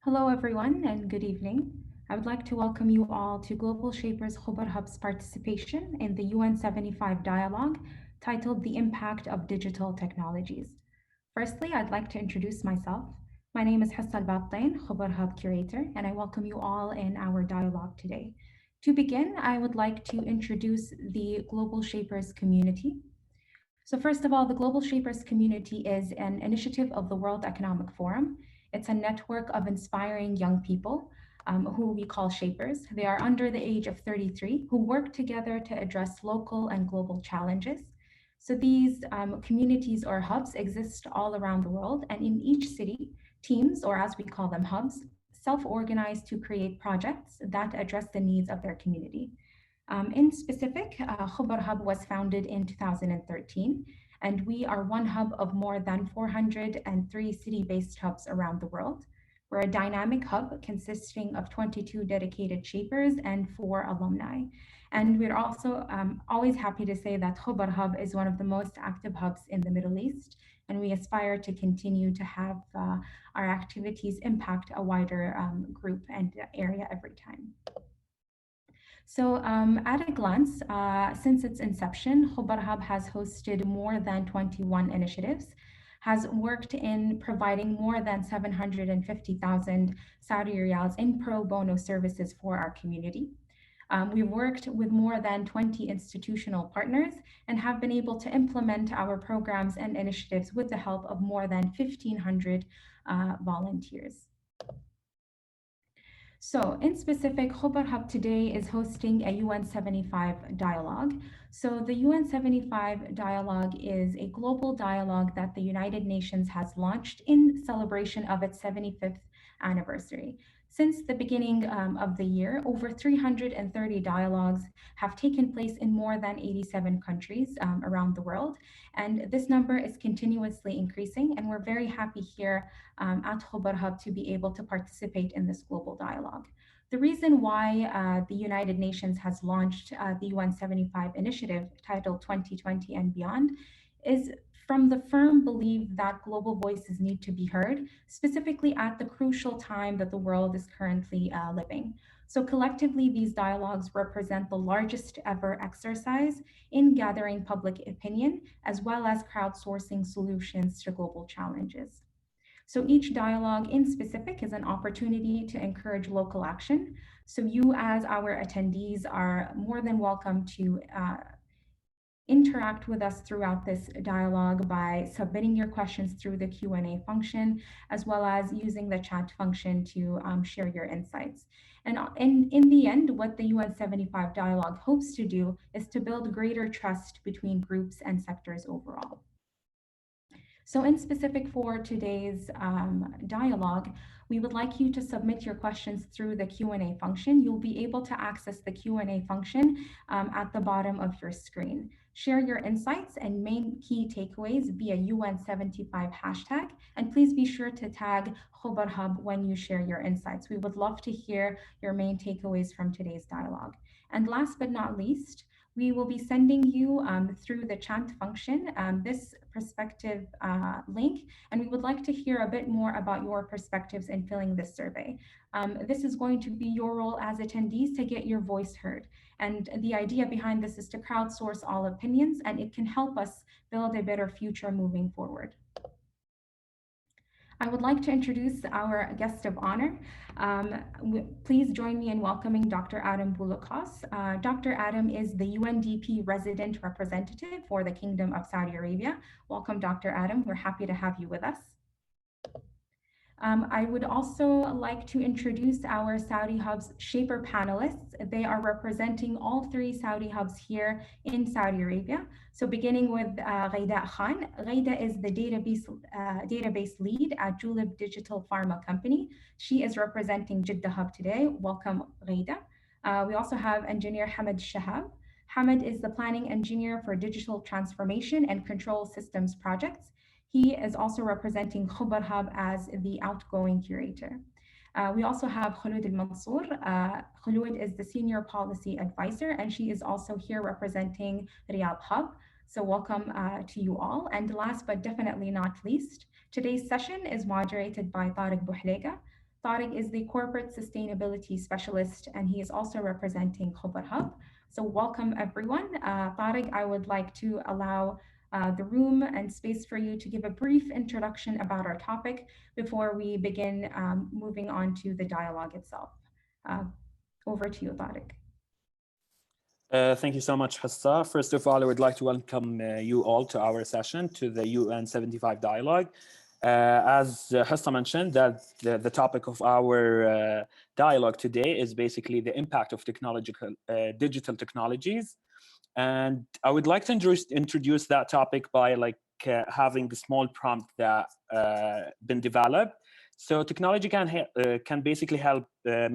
Hello, everyone, and good evening. I would like to welcome you all to Global Shapers Khobar Hub's participation in the UN75 dialogue titled The Impact of Digital Technologies. Firstly, I'd like to introduce myself. My name is Hassa Al-Batain, Khobar Hub Curator, and I welcome you all in our dialogue today. To begin, I would like to introduce the Global Shapers community. So first of all, the Global Shapers community is an initiative of the World Economic Forum. It's a network of inspiring young people who we call shapers. They are under the age of 33 who work together to address local and global challenges. So these communities or hubs exist all around the world, and in each city, teams, or as we call them, hubs, self-organize to create projects that address the needs of their community. In specific, Khobar Hub was founded in 2013, and we are one hub of more than 403 city-based hubs around the world. We're a dynamic hub consisting of 22 dedicated shapers and 4 alumni. And we're also always happy to say that Khobar Hub is one of the most active hubs in the Middle East, and we aspire to continue to have our activities impact a wider group and area every time. So at a glance, since its inception, Khobar Hub has hosted more than 21 initiatives, has worked in providing more than 750,000 Saudi riyals in pro bono services for our community. We've worked with more than 20 institutional partners and have been able to implement our programs and initiatives with the help of more than 1,500 volunteers. So in specific, Khobar Hub today is hosting a UN75 dialogue. So the UN75 dialogue is a global dialogue that the United Nations has launched in celebration of its 75th anniversary. Since the beginning of the year, over 330 dialogues have taken place in more than 87 countries around the world. And this number is continuously increasing. And we're very happy here at Khobar Hub to be able to participate in this global dialogue. The reason why the United Nations has launched the UN75 initiative titled 2020 and Beyond is from the firm belief that global voices need to be heard, specifically at the crucial time that the world is currently living. So collectively, these dialogues represent the largest ever exercise in gathering public opinion, as well as crowdsourcing solutions to global challenges. So each dialogue in specific is an opportunity to encourage local action. So you as our attendees are more than welcome to interact with us throughout this dialogue by submitting your questions through the Q&A function, as well as using the chat function to share your insights. And in the end, what the UN75 dialogue hopes to do is to build greater trust between groups and sectors overall. So in specific for today's dialogue, we would like you to submit your questions through the Q&A function. You'll be able to access the Q&A function at the bottom of your screen. Share your insights and main key takeaways via UN75 hashtag, and please be sure to tag Khobar Hub when you share your insights. We would love to hear your main takeaways from today's dialogue. And last but not least, we will be sending you through the chat function this perspective link, and we would like to hear a bit more about your perspectives in filling this survey. This is going to be your role as attendees to get your voice heard. And the idea behind this is to crowdsource all opinions, and it can help us build a better future moving forward. I would like to introduce our guest of honor. Please join me in welcoming Dr. Adam Bouloukhas. Dr. Adam is the UNDP resident representative for the Kingdom of Saudi Arabia. Welcome, Dr. Adam. We're happy to have you with us. I would also like to introduce our Saudi Hub's Shaper panelists. They are representing all three Saudi Hubs here in Saudi Arabia. So beginning with Ghaida Khan. Ghaida is the database lead at Julep Digital Pharma Company. She is representing Jeddah Hub today. Welcome, Ghaida. We also have engineer Hamad Shahab. Hamad is the planning engineer for digital transformation and control systems projects. He is also representing Khobar Hub as the outgoing curator. We also have Khulud Al-Mansour. Khulud is the senior policy advisor, and she is also here representing Riyadh Hub. So welcome to you all. And last but definitely not least, today's session is moderated by Tariq Bouhlega. Tariq is the corporate sustainability specialist, and he is also representing Khobar Hub. So, welcome everyone. Tariq, I would like to allow the room and space for you to give a brief introduction about our topic before we begin moving on to the dialogue itself. Uh, Over to you, Tariq. Thank you so much, Hassa. First of all, I would like to welcome you all to our session, to the UN75 dialogue. As Hassa mentioned, that the topic of our dialogue today is basically the impact of digital technologies. And I would like to introduce that topic by having a small prompt that been developed. So technology can basically help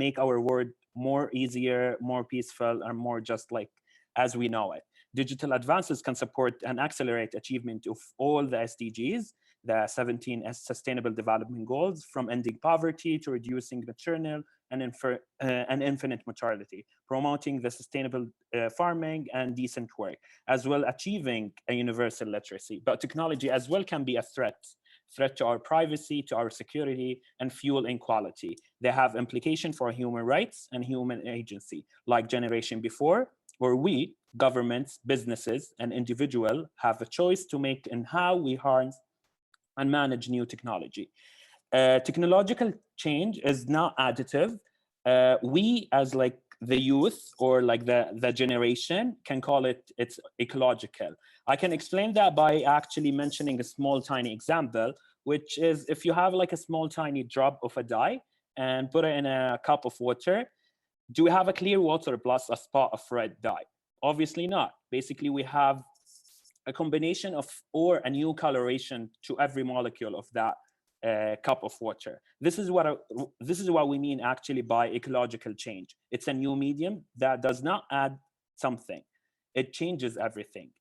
make our world more easier, more peaceful, and more just like as we know it. Digital advances can support and accelerate achievement of all the SDGs, the 17 Sustainable Development Goals, from ending poverty to reducing maternal and infant mortality, promoting the sustainable farming and decent work, as well achieving a universal literacy. But technology as well can be a threat to our privacy, to our security, and fuel inequality. They have implication for human rights and human agency, like generation before, where we, governments, businesses, and individuals have a choice to make in how we harness and manage new technology. Technological change is not additive. We as like the youth or like the generation can call it's ecological. I can explain that by actually mentioning a small tiny example, which is if you have like a small tiny drop of a dye and put it in a cup of water, do we have a clear water plus a spot of red dye? Obviously not. Basically, we have a combination of or a new coloration to every molecule of that cup of water. This is what we mean actually by ecological change. It's a new medium that does not add something. It changes everything.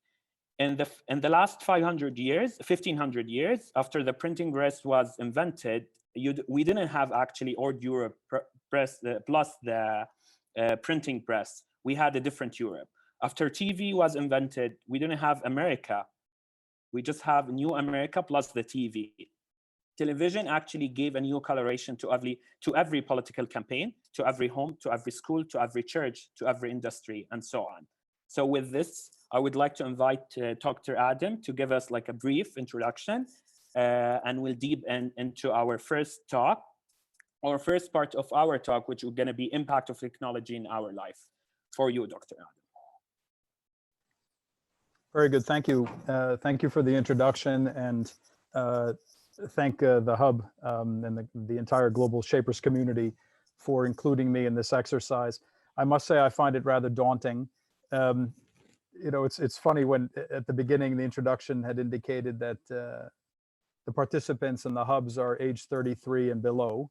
In the last 500 years, 1500 years, after the printing press was invented, we didn't have actually old Europe press plus the printing press. We had a different Europe. After TV was invented, we didn't have America. We just have new America plus the TV. Television actually gave a new coloration to every political campaign, to every home, to every school, to every church, to every industry, and so on. So with this, I would like to invite Dr. Adam to give us like a brief introduction, and we'll deep into our first talk, or first part of our talk, which is going to be impact of technology in our life. For you, Dr. Adam. Very good, thank you. Thank you for the introduction, and thank the Hub and the entire Global Shapers community for including me in this exercise. I must say I find it rather daunting. You know, it's funny when at the beginning the introduction had indicated that the participants in the Hubs are age 33 and below.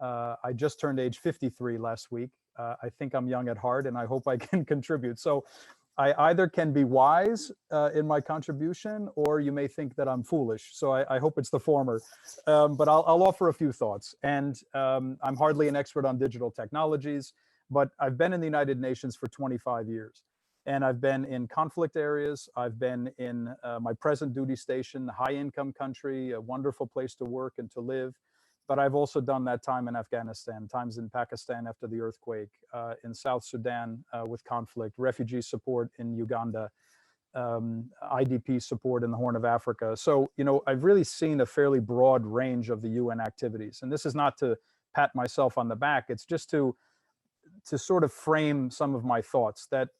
I just turned age 53 last week. I think I'm young at heart, and I hope I can contribute. So I either can be wise in my contribution, or you may think that I'm foolish. So I hope it's the former. But I'll offer a few thoughts. And I'm hardly an expert on digital technologies, but I've been in the United Nations for 25 years. And I've been in conflict areas. I've been in my present duty station, high-income country, a wonderful place to work and to live. But I've also done that time in Afghanistan, times in Pakistan after the earthquake, in South Sudan with conflict, refugee support in Uganda, IDP support in the Horn of Africa. So, you know, I've really seen a fairly broad range of the UN activities. And this is not to pat myself on the back. It's just to sort of frame some of my thoughts that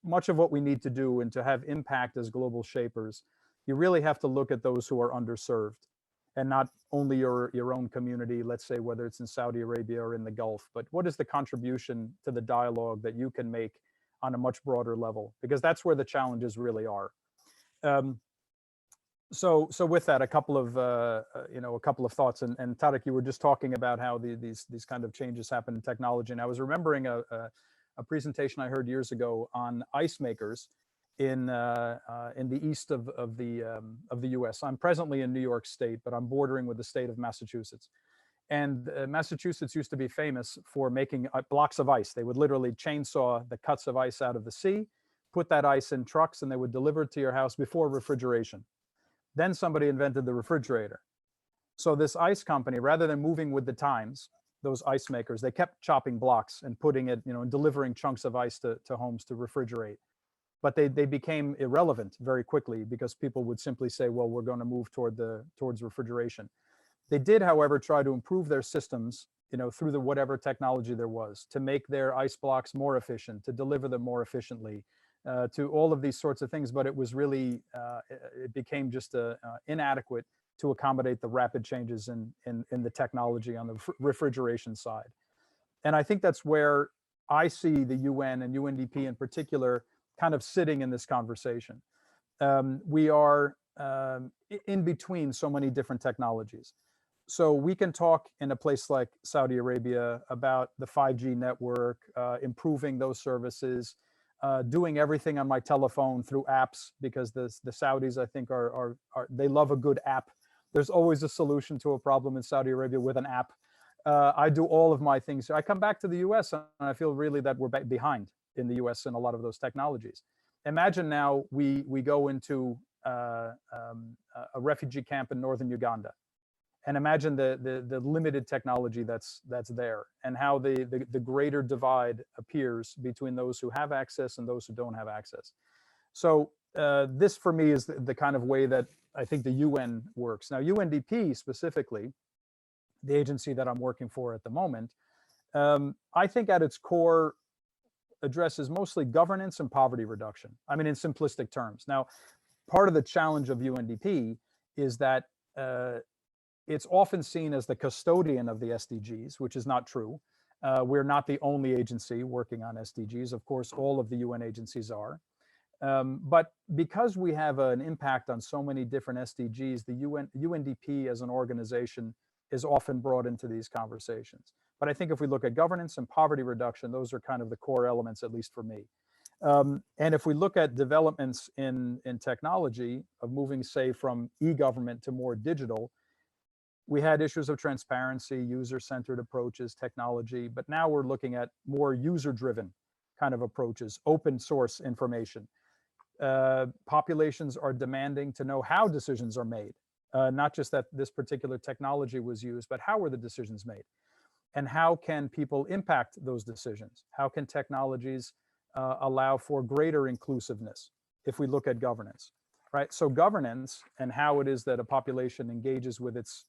much of what we need to do and to have impact as global shapers, you really have to look at those who are underserved. And not only your own community, let's say whether it's in Saudi Arabia or in the Gulf, but what is the contribution to the dialogue that you can make on a much broader level? Because that's where the challenges really are. So with that, a couple of thoughts. And Tariq, you were just talking about how these kind of changes happen in technology. And I was remembering a presentation I heard years ago on ice makers in the east of the U.S. I'm presently in New York State, but I'm bordering with the state of Massachusetts. And Massachusetts used to be famous for making blocks of ice. They would literally chainsaw the cuts of ice out of the sea, put that ice in trucks, and they would deliver it to your house before refrigeration. Then somebody invented the refrigerator. So this ice company, rather than moving with the times, those ice makers. They kept chopping blocks and putting it, and delivering chunks of ice to homes to refrigerate. But they became irrelevant very quickly because people would simply say, well, we're going to move towards refrigeration. They did, however, try to improve their systems, through the whatever technology there was, to make their ice blocks more efficient, to deliver them more efficiently, to all of these sorts of things. But it was really, it became just inadequate to accommodate the rapid changes in the technology on the refrigeration side. And I think that's where I see the UN and UNDP in particular kind of sitting in this conversation. We are in between so many different technologies. So we can talk in a place like Saudi Arabia about the 5G network, improving those services, doing everything on my telephone through apps, because the Saudis, I think, are they love a good app. There's always a solution to a problem in Saudi Arabia with an app. I do all of my things. I come back to the US and I feel really that we're behind in the US in a lot of those technologies. Imagine now we go into a refugee camp in northern Uganda, and imagine the limited technology that's there, and how the greater divide appears between those who have access and those who don't have access. So this for me is the kind of way that I think the UN works. Now, UNDP specifically, the agency that I'm working for at the moment, I think at its core addresses mostly governance and poverty reduction. I mean, in simplistic terms. Now, part of the challenge of UNDP is that it's often seen as the custodian of the SDGs, which is not true. We're not the only agency working on SDGs. Of course, all of the UN agencies are. But because we have an impact on so many different SDGs, the UNDP as an organization is often brought into these conversations. But I think if we look at governance and poverty reduction, those are kind of the core elements, at least for me. And if we look at developments in technology of moving, say, from e-government to more digital, we had issues of transparency, user-centered approaches, technology, but now we're looking at more user-driven kind of approaches, open source information. Populations are demanding to know how decisions are made, not just that this particular technology was used, but how were the decisions made? And how can people impact those decisions? How can technologies allow for greater inclusiveness if we look at governance, right? So governance and how it is that a population engages with its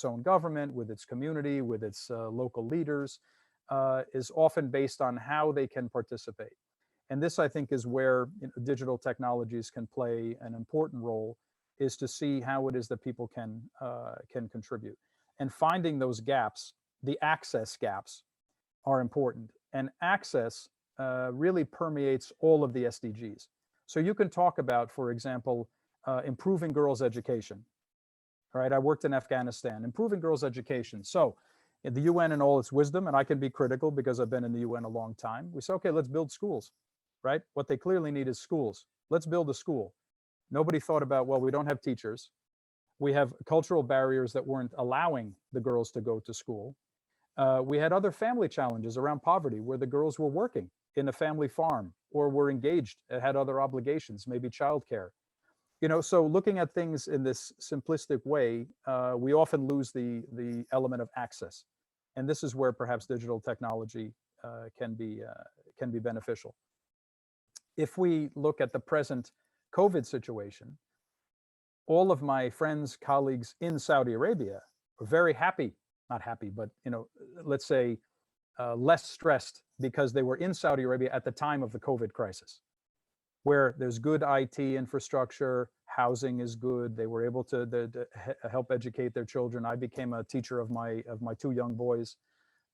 own government, with its community, with its local leaders, is often based on how they can participate. And this, I think, is where digital technologies can play an important role, is to see how it is that people can contribute. And finding those gaps, the access gaps, are important. And access really permeates all of the SDGs. So you can talk about, for example, improving girls' education. All right, I worked in Afghanistan, improving girls' education. So in the UN in all its wisdom, and I can be critical because I've been in the UN a long time, we say, okay, let's build schools, right? What they clearly need is schools. Let's build a school. Nobody thought about, well, we don't have teachers. We have cultural barriers that weren't allowing the girls to go to school. We had other family challenges around poverty where the girls were working in a family farm or were engaged, had other obligations, maybe childcare. So looking at things in this simplistic way, we often lose the element of access. And this is where perhaps digital technology can be beneficial. If we look at the present COVID situation, all of my friends, colleagues in Saudi Arabia are very happy, not happy, but let's say less stressed because they were in Saudi Arabia at the time of the COVID crisis, where there's good IT infrastructure, housing is good. They were able to help educate their children. I became a teacher of my two young boys.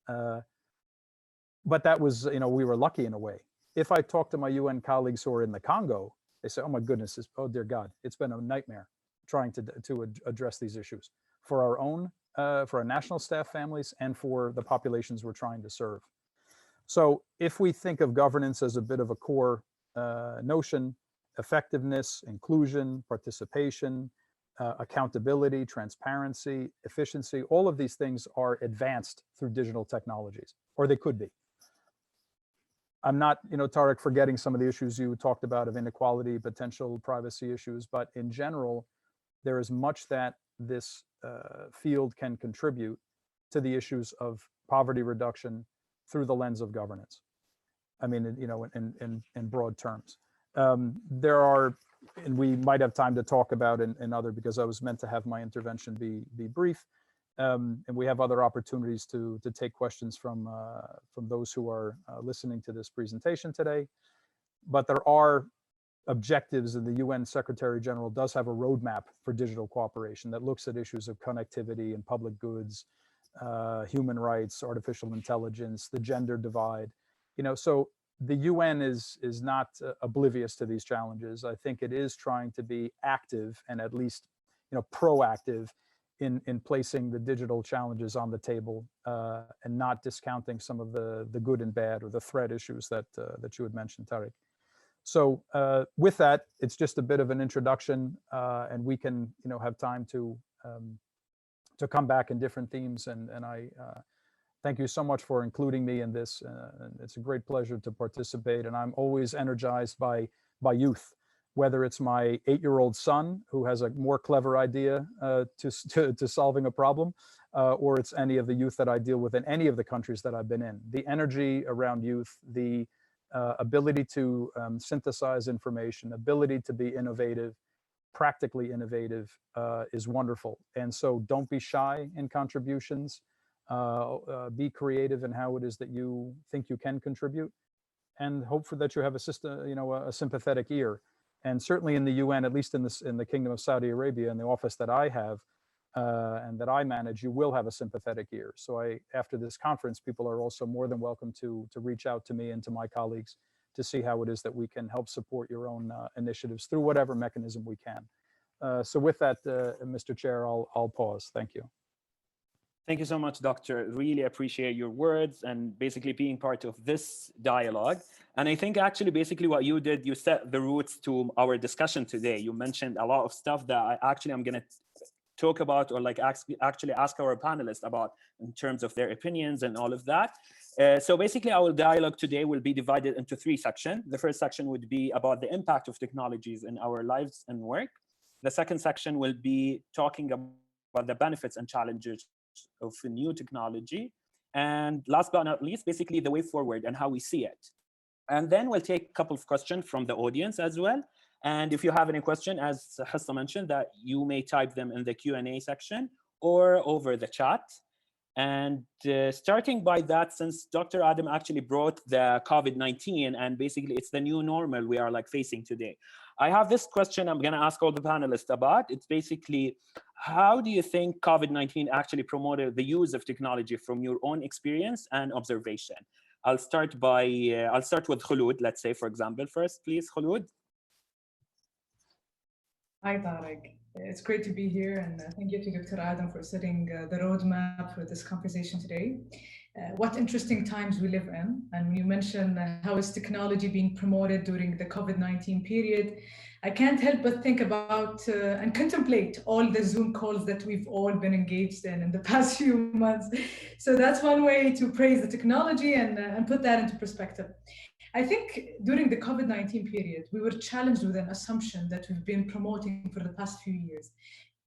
But that was, we were lucky in a way. If I talk to my UN colleagues who are in the Congo, they say, oh my goodness, oh dear God, it's been a nightmare trying to address these issues for our own, for our national staff families and for the populations we're trying to serve. So if we think of governance as a bit of a core notion, effectiveness, inclusion, participation, accountability, transparency, efficiency, all of these things are advanced through digital technologies, or they could be. I'm not, Tarek, forgetting some of the issues you talked about of inequality, potential privacy issues, but in general, there is much that this field can contribute to the issues of poverty reduction through the lens of governance. I mean, you know, in broad terms. There are, and we might have time to talk about in other, because I was meant to have my intervention be brief. And we have other opportunities to take questions from those who are listening to this presentation today. But there are objectives, and the UN Secretary General does have a roadmap for digital cooperation that looks at issues of connectivity and public goods, human rights, artificial intelligence, the gender divide. You know, so the UN is not oblivious to these challenges. I think it is trying to be active and at least, you know, proactive in placing the digital challenges on the table, and not discounting some of the good and bad or the threat issues that you had mentioned, Tariq. So with that, it's just a bit of an introduction, and we can, you know, have time to come back in different themes. And I thank you so much for including me in this. And it's a great pleasure to participate. And I'm always energized by youth, whether it's my 8-year-old son who has a more clever idea to solving a problem, or it's any of the youth that I deal with in any of the countries that I've been in. The energy around youth, the ability to synthesize information, ability to be innovative, practically innovative, is wonderful. And so don't be shy in contributions. Be creative in how it is that you think you can contribute, and hope for that you have a system, you know, a sympathetic ear. And certainly in the UN, at least in the Kingdom of Saudi Arabia, in the office that I have and that I manage, you will have a sympathetic ear. So after this conference, people are also more than welcome to reach out to me and to my colleagues to see how it is that we can help support your own initiatives through whatever mechanism we can. So with that, Mr. Chair, I'll pause. Thank you. Thank you so much, Doctor. Really appreciate your words and basically being part of this dialogue. And I think actually basically what you did, you set the roots to our discussion today. You mentioned a lot of stuff that I'm going to talk about, or like actually ask our panelists about in terms of their opinions and all of that. So basically our dialogue today will be divided into 3 sections. The first section would be about the impact of technologies in our lives and work. The second section will be talking about the benefits and challenges of new technology. And last but not least, basically the way forward and how we see it. And then we'll take a couple of questions from the audience as well. And if you have any question, as Hassa mentioned, that you may type them in the Q&A section or over the chat. And starting by that, since Dr. Adam actually brought the COVID-19, and basically it's the new normal we are like facing today. I have this question I'm going to ask all the panelists about. It's basically, how do you think COVID-19 actually promoted the use of technology from your own experience and observation? I'll start with Khulud, let's say, for example, first, please, Khulud. Hi, Tariq. It's great to be here, and thank you to Dr. Adam for setting the roadmap for this conversation today. What interesting times we live in. And you mentioned how is technology being promoted during the COVID-19 period. I can't help but think about and contemplate all the Zoom calls that we've all been engaged in the past few months. So that's one way to praise the technology and put that into perspective. I think during the COVID-19 period, we were challenged with an assumption that we've been promoting for the past few years.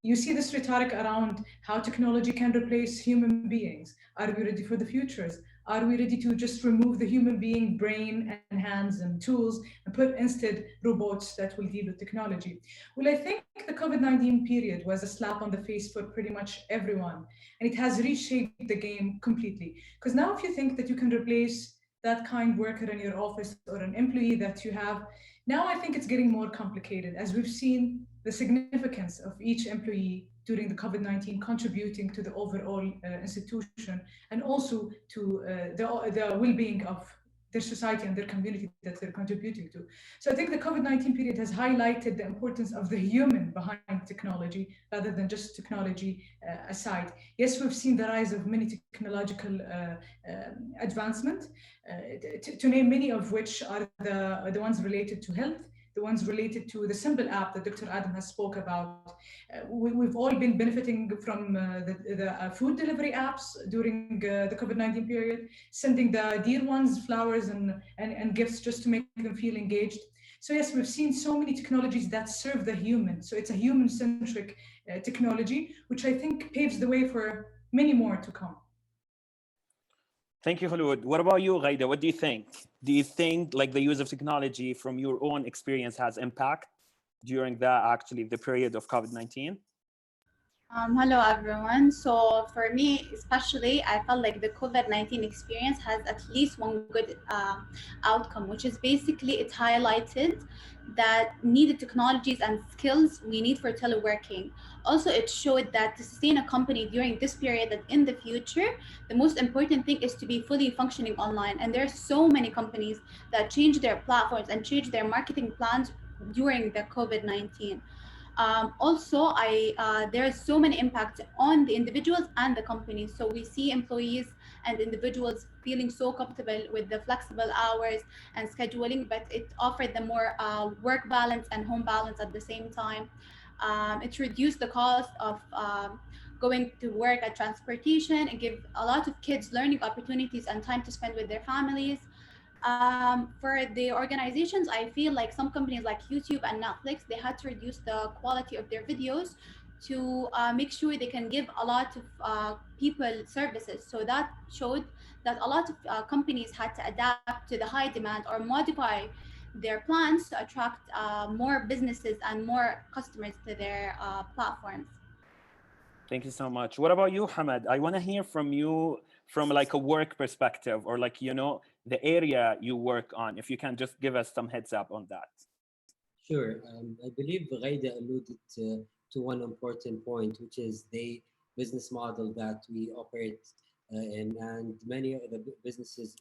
You see this rhetoric around how technology can replace human beings. Are we ready for the futures? Are we ready to just remove the human being brain and hands and tools and put instead robots that will deal with technology? Well, I think the COVID-19 period was a slap on the face for pretty much everyone. And it has reshaped the game completely. Because now if you think that you can replace that kind worker in your office or an employee that you have, now I think it's getting more complicated, as we've seen the significance of each employee during the COVID-19 contributing to the overall institution and also to the well-being of their society and their community that they're contributing to. So I think the COVID-19 period has highlighted the importance of the human behind technology rather than just technology aside. Yes, we've seen the rise of many technological advancement, to name many of which are the ones related to health, the ones related to the simple app that Dr. Adam has spoke about. We've all been benefiting from the food delivery apps during the COVID-19 period, sending the dear ones flowers and gifts just to make them feel engaged. So yes, we've seen so many technologies that serve the human. So it's a human-centric technology, which I think paves the way for many more to come. Thank you, Khulud. What about you, Ghaida? What do you think? Do you think like the use of technology from your own experience has impact during the period of COVID-19? Hello everyone. So for me, especially, I felt like the COVID-19 experience has at least one good outcome, which is basically it highlighted that needed technologies and skills we need for teleworking. Also, it showed that to sustain a company during this period and in the future, the most important thing is to be fully functioning online. And there are so many companies that change their platforms and change their marketing plans during the COVID-19. Also, there are so many impacts on the individuals and the companies. So we see employees and individuals feeling so comfortable with the flexible hours and scheduling, but it offered them more work balance and home balance at the same time. It reduced the cost of going to work at transportation and give a lot of kids learning opportunities and time to spend with their families. For the organizations, I feel like some companies like YouTube and Netflix, they had to reduce the quality of their videos to make sure they can give a lot of people services. So that showed that a lot of companies had to adapt to the high demand or modify their plans to attract more businesses and more customers to their platforms. Thank you so much. What about you, Hamad? I want to hear from you from like a work perspective or like, the area you work on. If you can just give us some heads up on that. Sure. I believe Ghaida alluded to one important point, which is the business model that we operate in. And many of the businesses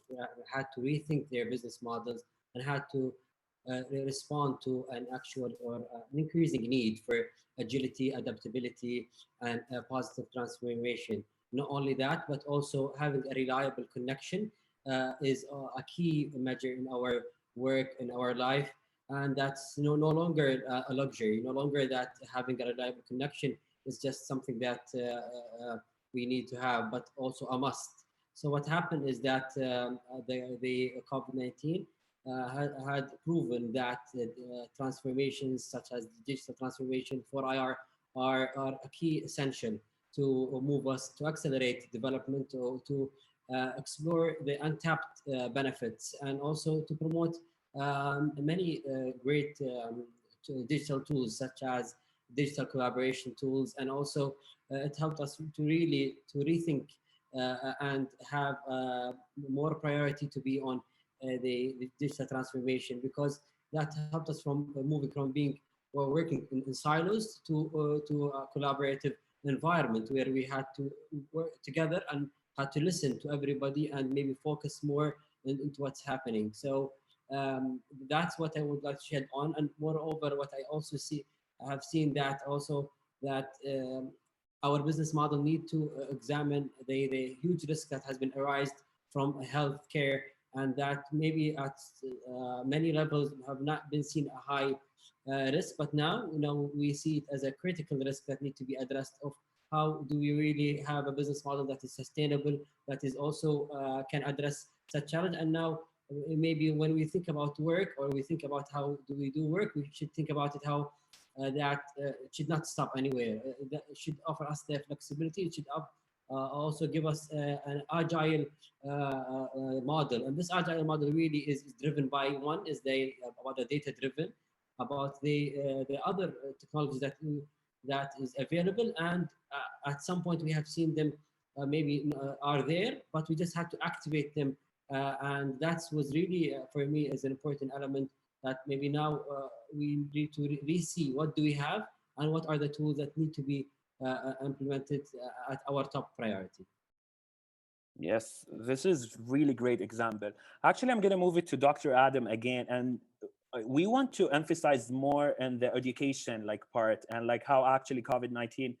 had to rethink their business models and had to respond to an actual or an increasing need for agility, adaptability, and positive transformation. Not only that, but also having a reliable connection is a key measure in our work, in our life. And that's no longer a luxury, no longer that having a reliable connection is just something that we need to have, but also a must. So what happened is that the COVID-19 had proven that transformations such as digital transformation for IR are a key essential to move us to accelerate development, to explore the untapped benefits, and also to promote many great digital tools such as digital collaboration tools. And also it helped us to really to rethink and have more priority to be on the digital transformation, because that helped us from moving from being or working in silos to a collaborative environment where we had to work together and had to listen to everybody and maybe focus more into what's happening. So that's what I would like to shed on. And moreover, what I also I have seen that also that our business model need to examine the huge risk that has been arised from healthcare, and that maybe at many levels have not been seen a high risk, but now we see it as a critical risk that need to be addressed. Of how do we really have a business model that is sustainable, that is also can address such challenge. And now maybe when we think about work, or we think about how do we do work, we should think about it how that it should not stop anywhere. That should offer us the flexibility. It should also give us an agile model. And this agile model really is driven by, one is about the data driven, about the other technologies that is available. And at some point we have seen them maybe are there, but we just have to activate them. And that was really, for me, is an important element that maybe now we need to re-see what do we have and what are the tools that need to be implemented at our top priority. Yes, this is really great example. Actually, I'm going to move it to Dr. Adam again, and we want to emphasize more in the education part, and how actually COVID-19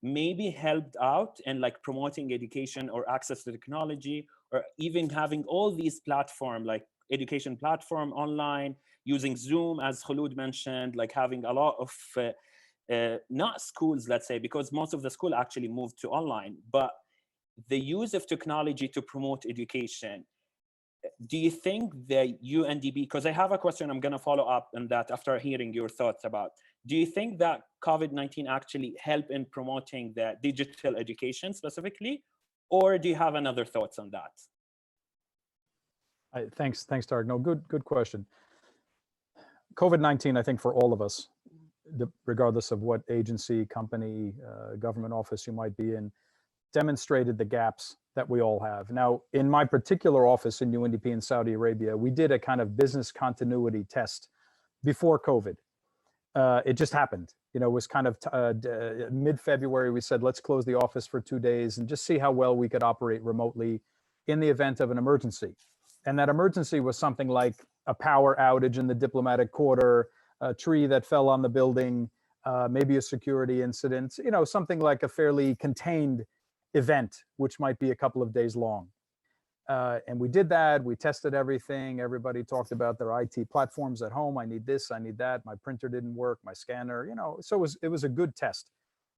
maybe helped out in promoting education or access to technology, or even having all these platform education platform online, using Zoom, as Khulud mentioned, having a lot of not schools, let's say, because most of the school actually moved to online, but the use of technology to promote education. Do you think the UNDP, because I have a question, I'm going to follow up on that after hearing your thoughts about, do you think that COVID-19 actually helped in promoting the digital education specifically, or do you have another thoughts on that? Thanks, Tarek. No, good question. COVID-19, I think for all of us, regardless of what agency, company, government office you might be in, demonstrated the gaps that we all have. Now, in my particular office in UNDP in Saudi Arabia, we did a kind of business continuity test before COVID. It just happened. You know, it was kind of mid-February, we said, let's close the office for 2 days and just see how well we could operate remotely in the event of an emergency. And that emergency was something like a power outage in the diplomatic quarter, a tree that fell on the building, maybe a security incident, you know, something like a fairly contained event, which might be a couple of days long. And we did that. We tested everything. Everybody talked about their IT platforms at home. I need this, I need that. My printer didn't work, my scanner, you know, so it was a good test.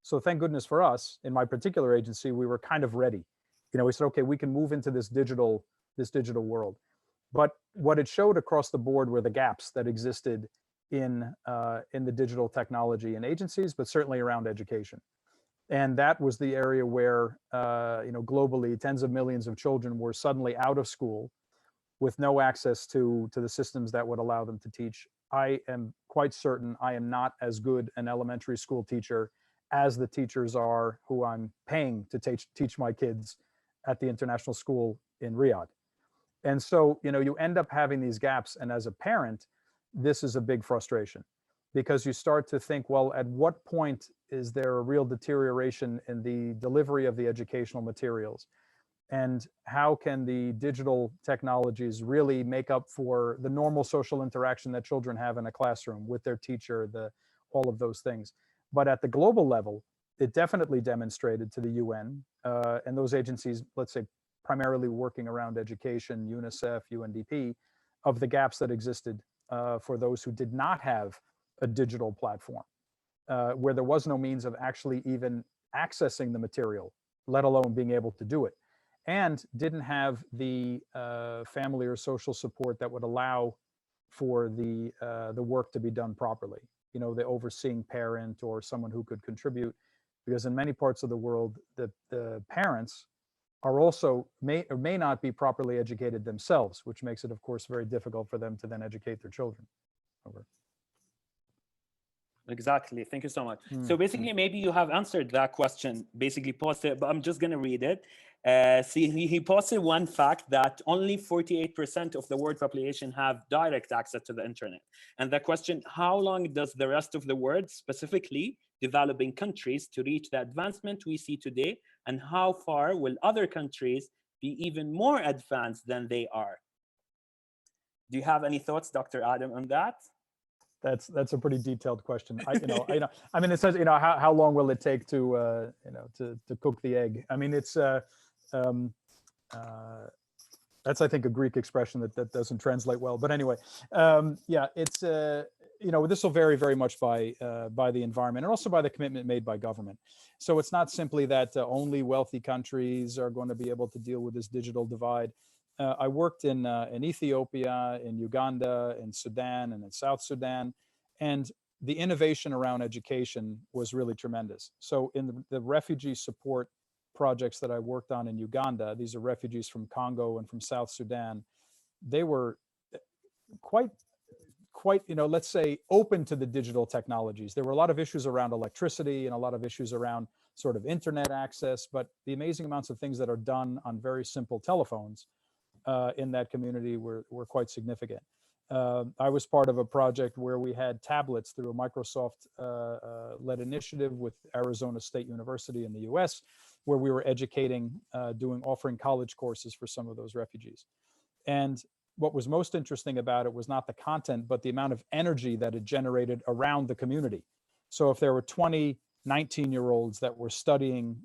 So thank goodness for us, in my particular agency, we were kind of ready. You know, we said, okay, we can move into this digital world. But what it showed across the board were the gaps that existed in the digital technology in agencies, but certainly around education. And that was the area where, you know, globally, tens of millions of children were suddenly out of school with no access to the systems that would allow them to teach. I am quite certain I am not as good an elementary school teacher as the teachers are who I'm paying to teach my kids at the international school in Riyadh. And so, you know, you end up having these gaps. And as a parent, this is a big frustration, because you start to think, well, at what point is there a real deterioration in the delivery of the educational materials? And how can the digital technologies really make up for the normal social interaction that children have in a classroom with their teacher, all of those things? But at the global level, it definitely demonstrated to the UN and those agencies, let's say, primarily working around education, UNICEF, UNDP, of the gaps that existed for those who did not have a digital platform, where there was no means of actually even accessing the material, let alone being able to do it, and didn't have the family or social support that would allow for the work to be done properly. You know, the overseeing parent or someone who could contribute, because in many parts of the world, the parents are also may or may not be properly educated themselves, which makes it, of course, very difficult for them to then educate their children. Over. Exactly. Thank you so much. So basically, maybe you have answered that question, basically posted, but I'm just going to read it. See, he posted one fact that only 48% of the world population have direct access to the internet. And the question, how long does the rest of the world, specifically developing countries, to reach the advancement we see today? And how far will other countries be even more advanced than they are? Do you have any thoughts, Dr. Adam, on that? That's a pretty detailed question. I mean, it says, you know, how long will it take to, you know, to cook the egg? I mean, it's, that's, I think, a Greek expression that doesn't translate well. But anyway, yeah, it's, you know, this will vary very much by the environment and also by the commitment made by government. So it's not simply that only wealthy countries are going to be able to deal with this digital divide. I worked in Ethiopia, in Uganda, in Sudan, and in South Sudan, and the innovation around education was really tremendous. So in the refugee support projects that I worked on in Uganda, these are refugees from Congo and from South Sudan, they were quite, you know, let's say, open to the digital technologies. There were a lot of issues around electricity and a lot of issues around sort of internet access, but the amazing amounts of things that are done on very simple telephones in that community were quite significant. I was part of a project where we had tablets through a Microsoft-led initiative with Arizona State University in the US, where we were educating, offering college courses for some of those refugees. And what was most interesting about it was not the content, but the amount of energy that it generated around the community. So if there were 20 19-year-olds that were studying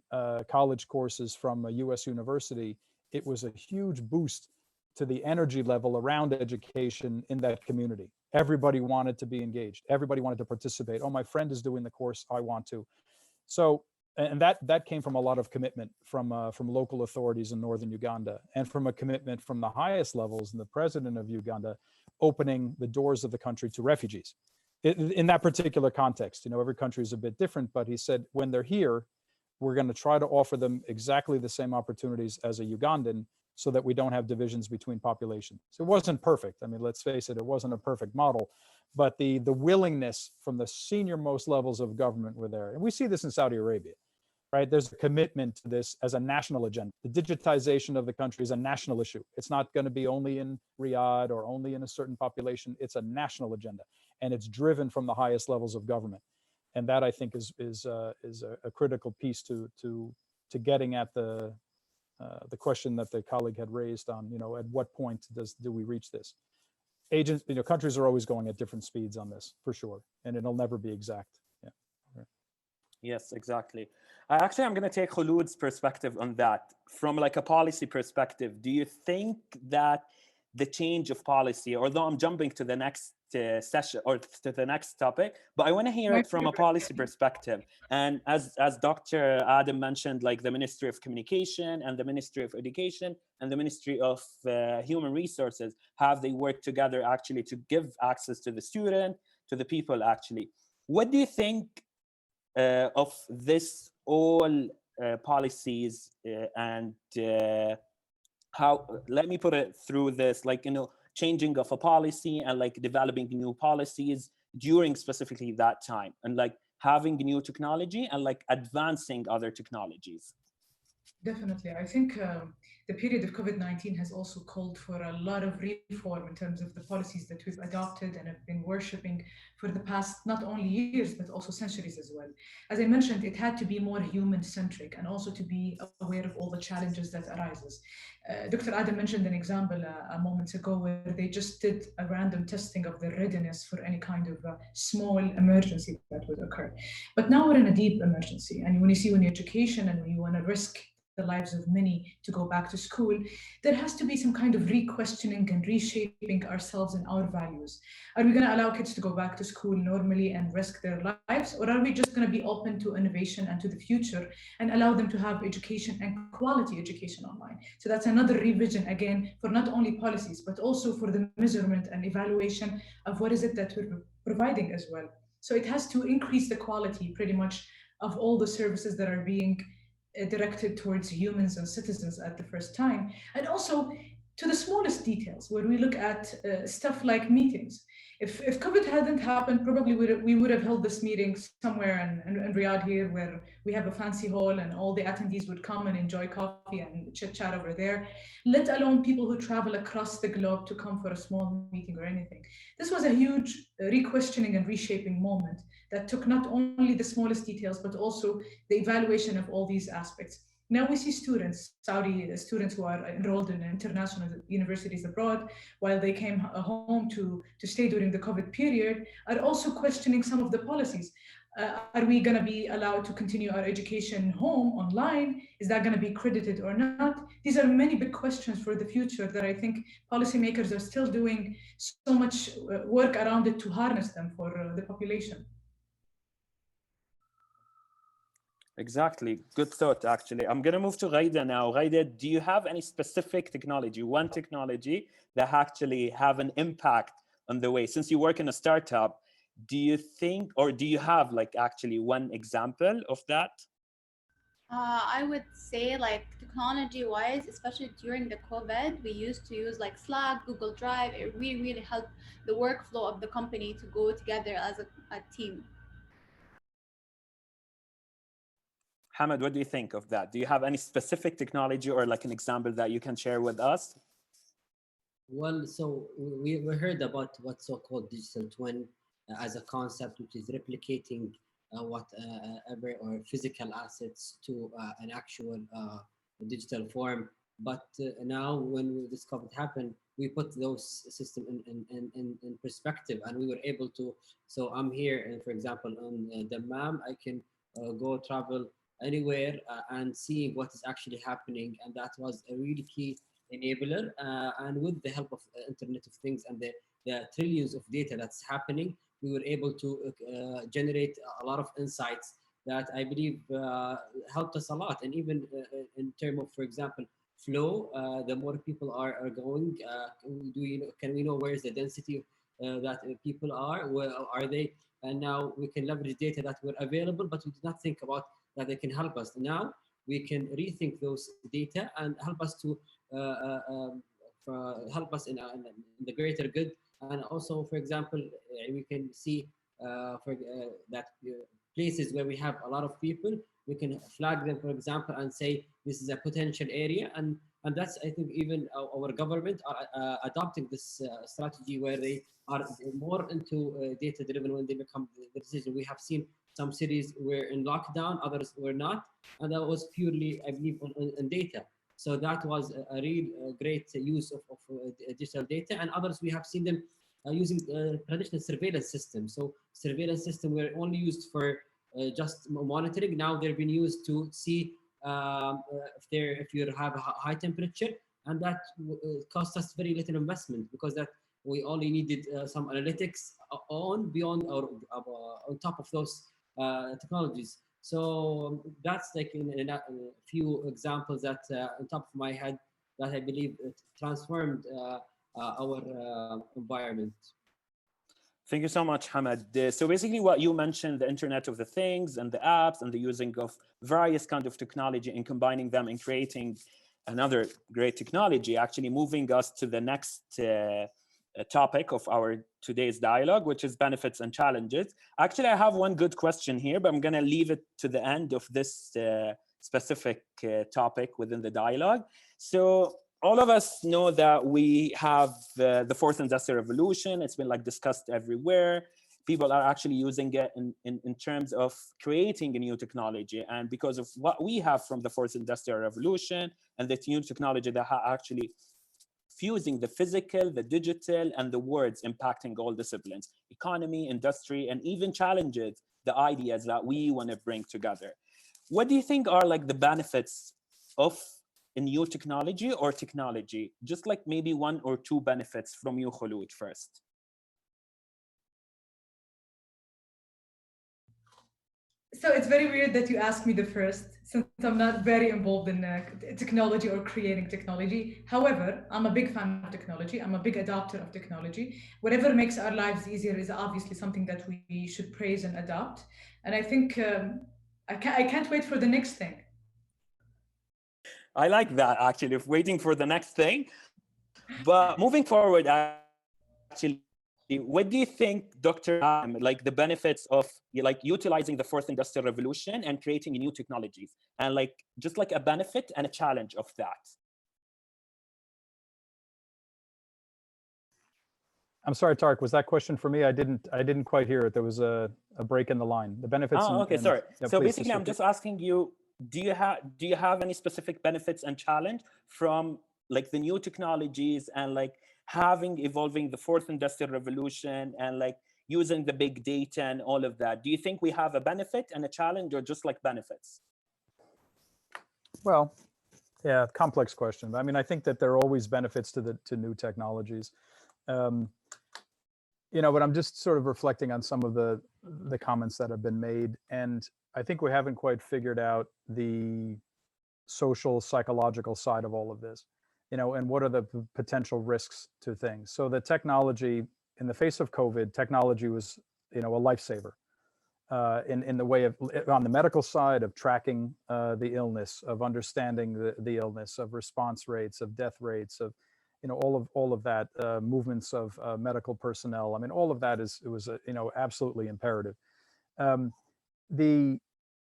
college courses from a US university, it was a huge boost to the energy level around education in that community. Everybody wanted to be engaged. Everybody wanted to participate. Oh, my friend is doing the course, I want to. So, and that came from a lot of commitment from local authorities in northern Uganda, and from a commitment from the highest levels, and the president of Uganda opening the doors of the country to refugees. In that particular context, you know, every country is a bit different, but he said, when they're here, we're going to try to offer them exactly the same opportunities as a Ugandan, so that we don't have divisions between populations. So it wasn't perfect. I mean, let's face it, it wasn't a perfect model, but the willingness from the senior most levels of government were there. And we see this in Saudi Arabia, right? There's a commitment to this as a national agenda. The digitization of the country is a national issue. It's not going to be only in Riyadh or only in a certain population. It's a national agenda, and it's driven from the highest levels of government. And that, I think, is a critical piece to getting at the question that the colleague had raised on, at what point do we reach this? Countries are always going at different speeds on this, for sure, and it'll never be exact. Yeah. Yes, exactly. Actually, I'm going to take Khulud's perspective on that. From like a policy perspective, do you think that the change of policy, although I'm jumping to the next session or to the next topic, but I want to hear it from a policy perspective. And as Dr. Adam mentioned, like the Ministry of Communication and the Ministry of Education and the Ministry of Human Resources, have they worked together actually to give access to the student, to the people actually? What do you think of this all policies and how, let me put it through this, like, changing of a policy and like developing new policies during specifically that time, and like having new technology and like advancing other technologies? Definitely. I think the period of COVID-19 has also called for a lot of reform in terms of the policies that we've adopted and have been worshipping for the past, not only years, but also centuries as well. As I mentioned, it had to be more human-centric and also to be aware of all the challenges that arises. Dr. Adam mentioned an example a moment ago where they just did a random testing of the readiness for any kind of small emergency that would occur. But now we're in a deep emergency. And when you see when education and when you want to risk the lives of many to go back to school, there has to be some kind of re-questioning and reshaping ourselves and our values. Are we going to allow kids to go back to school normally and risk their lives? Or are we just going to be open to innovation and to the future and allow them to have education and quality education online? So that's another revision, again, for not only policies, but also for the measurement and evaluation of what is it that we're providing as well. So it has to increase the quality pretty much of all the services that are being directed towards humans and citizens at the first time, and also to the smallest details where we look at stuff like meetings. If COVID hadn't happened, probably we would have held this meeting somewhere in Riyadh here, where we have a fancy hall and all the attendees would come and enjoy coffee and chit chat over there, let alone people who travel across the globe to come for a small meeting or anything. This was a huge re-questioning and reshaping moment that took not only the smallest details, but also the evaluation of all these aspects. Now we see students, Saudi students who are enrolled in international universities abroad, while they came home to stay during the COVID period, are also questioning some of the policies. Are we going to be allowed to continue our education home online? Is that going to be credited or not? These are many big questions for the future that I think policymakers are still doing so much work around it to harness them for the population. Exactly. Good thought, actually. I'm going to move to Ghaida now. Ghaida, do you have any specific technology, one technology that actually have an impact on the way? Since you work in a startup, do you think, or do you have like actually one example of that? I would say like technology wise, especially during the COVID, we used to use like Slack, Google Drive. It really helped the workflow of the company to go together as a team. Hamad, what do you think of that? Do you have any specific technology or like an example that you can share with us? Well, so we heard about what's so-called digital twin as a concept, which is replicating whatever or physical assets to an actual digital form. But now, when this COVID happened, we put those systems in perspective, and we were able to. So I'm here, and for example, on the map, I can go travel anywhere and see what is actually happening, and that was a really key enabler. And with the help of Internet of Things and the trillions of data that's happening, we were able to generate a lot of insights that I believe helped us a lot. And even in terms of, for example, flow, the more people are going, can we know where is the density that people are? Where are they? And now we can leverage data that were available, but we did not think about that they can help us. Now we can rethink those data and help us to help us in the greater good. And also, for example, we can see that places where we have a lot of people, we can flag them, for example, and say this is a potential area. And that's, I think, even our government are adopting this strategy where they are more into data driven when they become the decision. We have seen some cities were in lockdown, others were not, and that was purely, I believe, on data. So that was a real great use of digital data. And others, we have seen them using traditional surveillance systems. So surveillance systems were only used for just monitoring. Now they're being used to see if you have a high temperature, and that cost us very little investment, because that we only needed some analytics beyond or on top of those technologies. So that's like in a few examples that on top of my head that I believe it transformed our environment. Thank you so much, Hamad. So basically what you mentioned, the Internet of the Things and the apps and the using of various kind of technology and combining them and creating another great technology, actually moving us to the next topic of our today's dialogue, which is benefits and challenges. Actually, I have one good question here, but I'm going to leave it to the end of this specific topic within the dialogue. So all of us know that we have the fourth industrial revolution. It's been like discussed everywhere. People are actually using it in terms of creating a new technology. And because of what we have from the fourth industrial revolution and the new technology that actually fusing the physical, the digital, and the words impacting all disciplines, economy, industry, and even challenges, the ideas that we want to bring together. What do you think are like the benefits of a new technology or technology? Just like maybe one or two benefits from you, Khulud, first. So it's very weird that you asked me the first, since I'm not very involved in technology or creating technology. However, I'm a big fan of technology. I'm a big adopter of technology. Whatever makes our lives easier is obviously something that we should praise and adopt. And I think I can't wait for the next thing. I like that, actually, of waiting for the next thing. But moving forward, actually, what do you think, Dr. like the benefits of like utilizing the fourth industrial revolution and creating new technologies, and like just like a benefit and a challenge of that? I'm sorry, Tarek, was that question for me? I didn't quite hear it. There was a break in the line. The benefits. Oh, okay, sorry. Yeah, so basically, I'm just asking you, do you have any specific benefits and challenge from like the new technologies and like evolving the fourth industrial revolution and like using the big data and all of that? Do you think we have a benefit and a challenge, or just like benefits? Well, yeah, complex question. I mean, I think that there are always benefits to new technologies. But I'm just sort of reflecting on some of the comments that have been made, and I think we haven't quite figured out the social, psychological side of all of this, and what are the potential risks to things. So the technology, in the face of COVID, technology was, a lifesaver in the way of, on the medical side, of tracking the illness, of understanding the illness, of response rates, of death rates, of all of that, movements of medical personnel. I mean, all of that was absolutely imperative.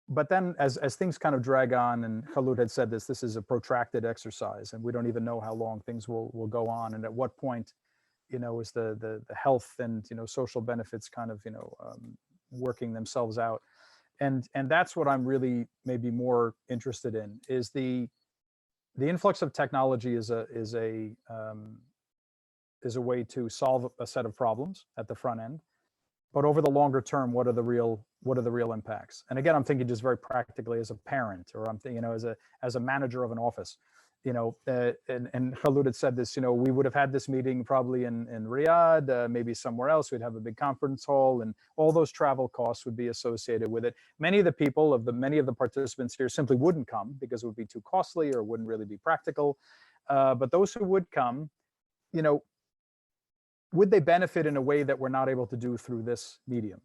But then as things kind of drag on, and Khulud had said this is a protracted exercise, and we don't even know how long things will go on, and at what point, is the health and social benefits kind of working themselves out, and that's what I'm really maybe more interested in, is the influx of technology is a way to solve a set of problems at the front end, but over the longer term, what are the real impacts? And again, I'm thinking just very practically as a parent, or I'm thinking, as a manager of an office, and Khulud had said this, we would have had this meeting probably in Riyadh, maybe somewhere else. We'd have a big conference hall, and all those travel costs would be associated with it. Many of the participants here simply wouldn't come because it would be too costly or wouldn't really be practical. But those who would come, would they benefit in a way that we're not able to do through this medium?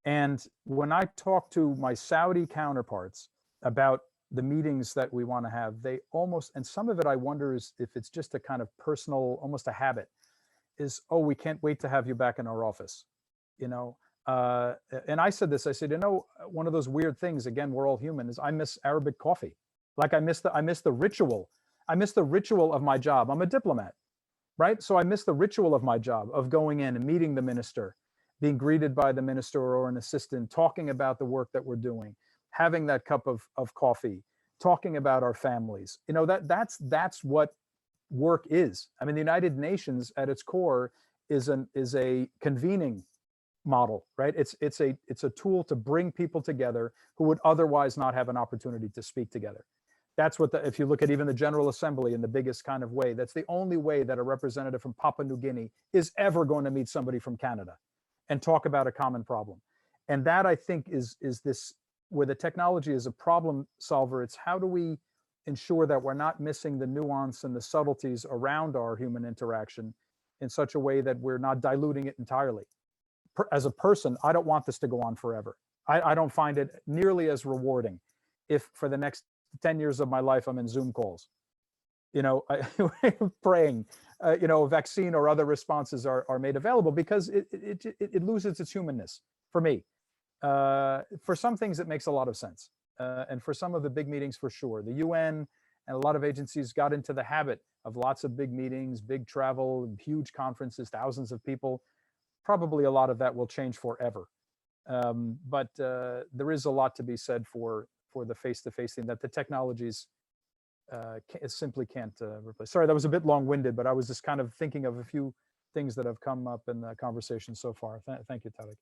And when I talk to my Saudi counterparts about the meetings that we want to have, they almost, and some of it I wonder is if it's just a kind of personal, almost a habit, is, oh, we can't wait to have you back in our office, you know. And I said this, I said, you know, one of those weird things, again, we're all human, is I miss Arabic coffee. Like I miss the ritual. I miss the ritual of my job. I'm a diplomat, right? So I miss the ritual of my job, of going in and meeting the minister, being greeted by the minister or an assistant, talking about the work that we're doing, having that cup of coffee, talking about our families. You know, that's what work is. I mean, the United Nations at its core is a convening model, right? It's a tool to bring people together who would otherwise not have an opportunity to speak together. That's what if you look at even the General Assembly in the biggest kind of way, that's the only way that a representative from Papua New Guinea is ever going to meet somebody from Canada and talk about a common problem. And that, I think, is this, where the technology is a problem solver. It's how do we ensure that we're not missing the nuance and the subtleties around our human interaction in such a way that we're not diluting it entirely. As a person, I don't want this to go on forever. I don't find it nearly as rewarding if for the next 10 years of my life I'm in Zoom calls, you know, praying, you know, a vaccine or other responses are made available, because it loses its humanness for me. For some things, it makes a lot of sense. And for some of the big meetings, for sure. The UN and a lot of agencies got into the habit of lots of big meetings, big travel, huge conferences, thousands of people. Probably a lot of that will change forever. But there is a lot to be said for the face-to-face thing that the technologies simply can't replace. Sorry, that was a bit long-winded, but I was just kind of thinking of a few things that have come up in the conversation so far. Thank you, Tariq.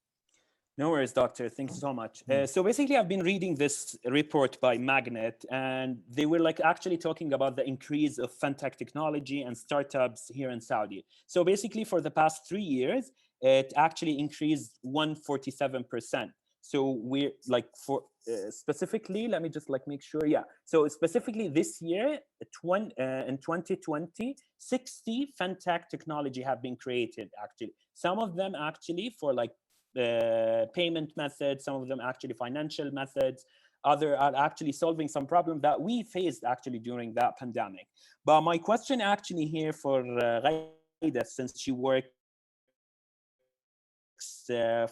No worries, doctor. Thanks so much. So basically, I've been reading this report by Magnet, and they were like actually talking about the increase of fintech technology and startups here in Saudi. So basically, for the past 3 years, it actually increased 147%. So we're like for specifically, let me just like make sure. Yeah. So specifically this year, in 2020, 60 fintech technology have been created. Actually, some of them actually for like payment methods, some of them actually financial methods, other are actually solving some problem that we faced actually during that pandemic. But my question actually here for Ghaida, since she works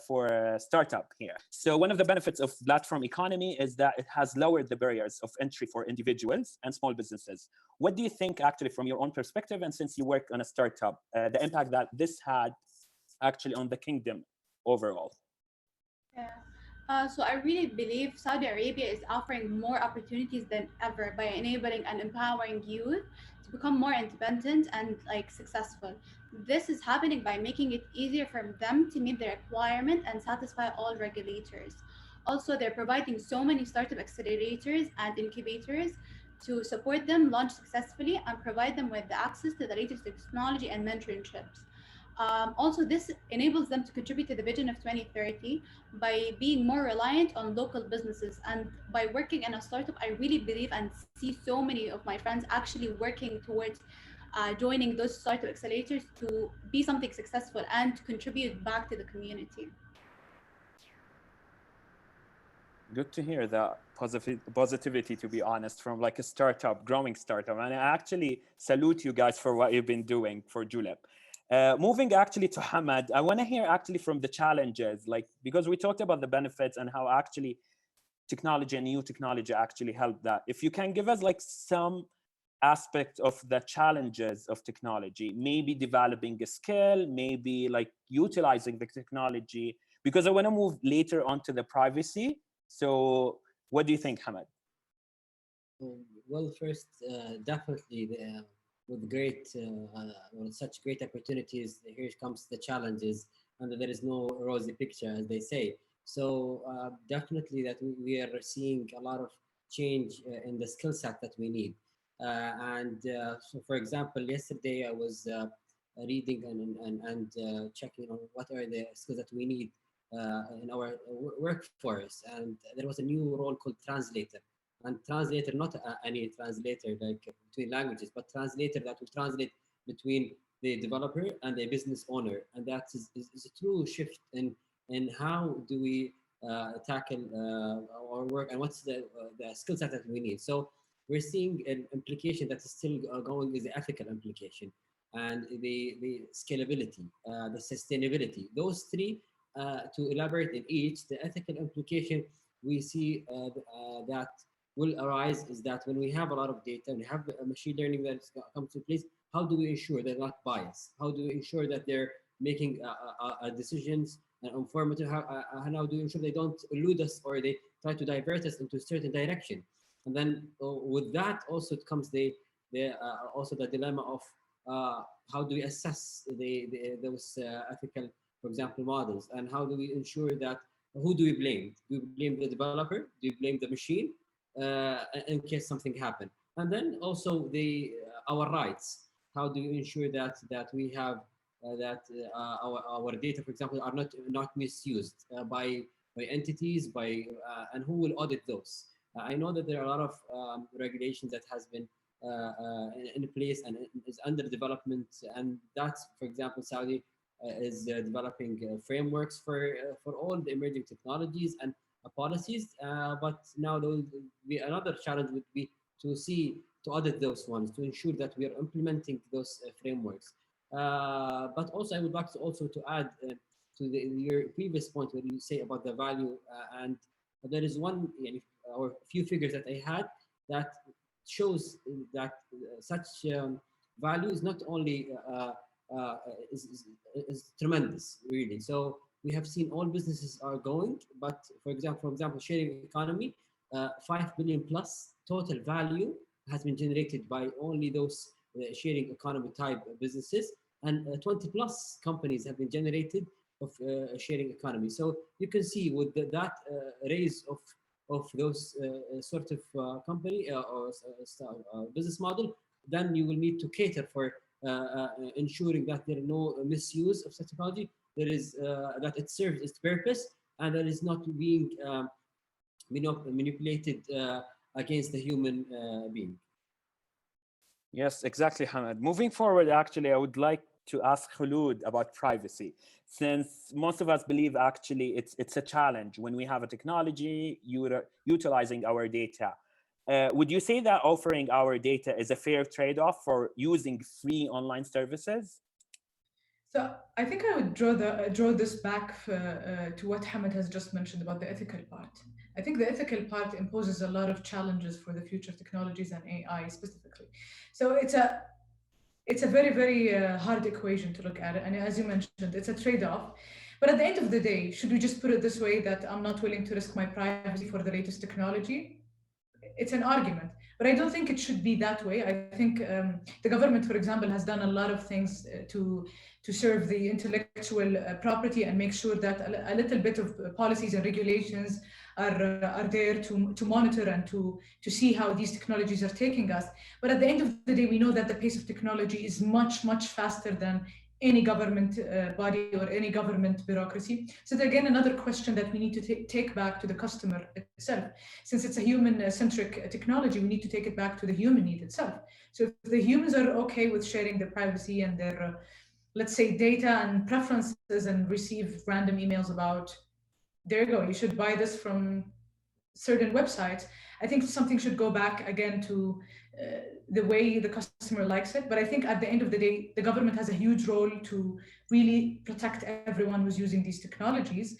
for a startup here. So one of the benefits of platform economy is that it has lowered the barriers of entry for individuals and small businesses. What do you think actually from your own perspective, and since you work on a startup, the impact that this had actually on the kingdom overall? Yeah. So I really believe Saudi Arabia is offering more opportunities than ever by enabling and empowering youth to become more independent and like successful. This is happening by making it easier for them to meet their requirement and satisfy all regulators. Also, they're providing so many startup accelerators and incubators to support them launch successfully and provide them with the access to the latest technology and mentorships. Also, this enables them to contribute to the vision of 2030 by being more reliant on local businesses. And by working in a startup, I really believe and see so many of my friends actually working towards joining those startup accelerators to be something successful and contribute back to the community. Good to hear that positivity, to be honest, from like a startup, growing startup. And I actually salute you guys for what you've been doing for Julep. Moving actually to Hamad, I want to hear actually from the challenges, like, because we talked about the benefits and how actually technology and new technology actually help that. If you can give us like some aspect of the challenges of technology, maybe developing a skill, maybe like utilizing the technology, because I want to move later on to the privacy. So what do you think, Hamad? Well, first, definitely with with such great opportunities, here comes the challenges, and there is no rosy picture, as they say. So definitely that we are seeing a lot of change in the skill set that we need. So, for example, yesterday I was reading and checking on what are the skills that we need in our workforce, and there was a new role called translator. And translator, not any translator like between languages, but translator that will translate between the developer and the business owner. And that is a true shift in how do we tackle our work, and what's the skill set that we need. So we're seeing an implication that is still going is the ethical implication and the scalability, the sustainability. Those three, to elaborate in each, the ethical implication we see that will arise is that when we have a lot of data and we have machine learning that comes to place, how do we ensure they're not biased? How do we ensure that they're making decisions and informative? How do we ensure they don't elude us or they try to divert us into a certain direction? And then with that also it comes also the dilemma of how do we assess those ethical, for example, models, and how do we ensure that who do we blame? Do we blame the developer? Do we blame the machine in case something happened? And then also our rights. How do you ensure that we have our data, for example, are not misused by entities and who will audit those? I know that there are a lot of regulations that has been in place and is under development, and that's, for example, Saudi is developing frameworks for all the emerging technologies and policies. But now there will be another challenge would be to audit those ones, to ensure that we are implementing those frameworks. But also, I would like to add to your previous point where you say about the value, and there is one or a few figures that I had that shows that such value is not only is tremendous, really. So we have seen all businesses are going, but for example, sharing economy, 5 billion plus total value has been generated by only those sharing economy type businesses, and 20 plus companies have been generated of sharing economy. So you can see with that raise of those sort of company or business model, then you will need to cater for ensuring that there are no misuse of such technology. There is that it serves its purpose and that is not being manipulated against the human being. Yes, exactly, Hamad. Moving forward, actually, I would like to ask Khulud about privacy, since most of us believe actually it's a challenge when we have a technology utilizing our data. Would you say that offering our data is a fair trade-off for using free online services? So I think I would draw this back to what Hamad has just mentioned about the ethical part. I think the ethical part imposes a lot of challenges for the future technologies and AI specifically. So it's a very, very hard equation to look at it. And as you mentioned, it's a trade-off. But at the end of the day, should we just put it this way, that I'm not willing to risk my privacy for the latest technology? It's an argument, but I don't think it should be that way. I think the government, for example, has done a lot of things to serve the intellectual property and make sure that a little bit of policies and regulations are there to monitor and to see how these technologies are taking us. But at the end of the day, we know that the pace of technology is much, much faster than any government body or any government bureaucracy. So again, another question that we need to take back to the customer itself. Since it's a human-centric technology, we need to take it back to the human need itself. So if the humans are okay with sharing their privacy and their, let's say, data and preferences and receive random emails about, there you go, you should buy this from certain websites, I think something should go back again to the way the customer likes it. But I think at the end of the day, the government has a huge role to really protect everyone who's using these technologies,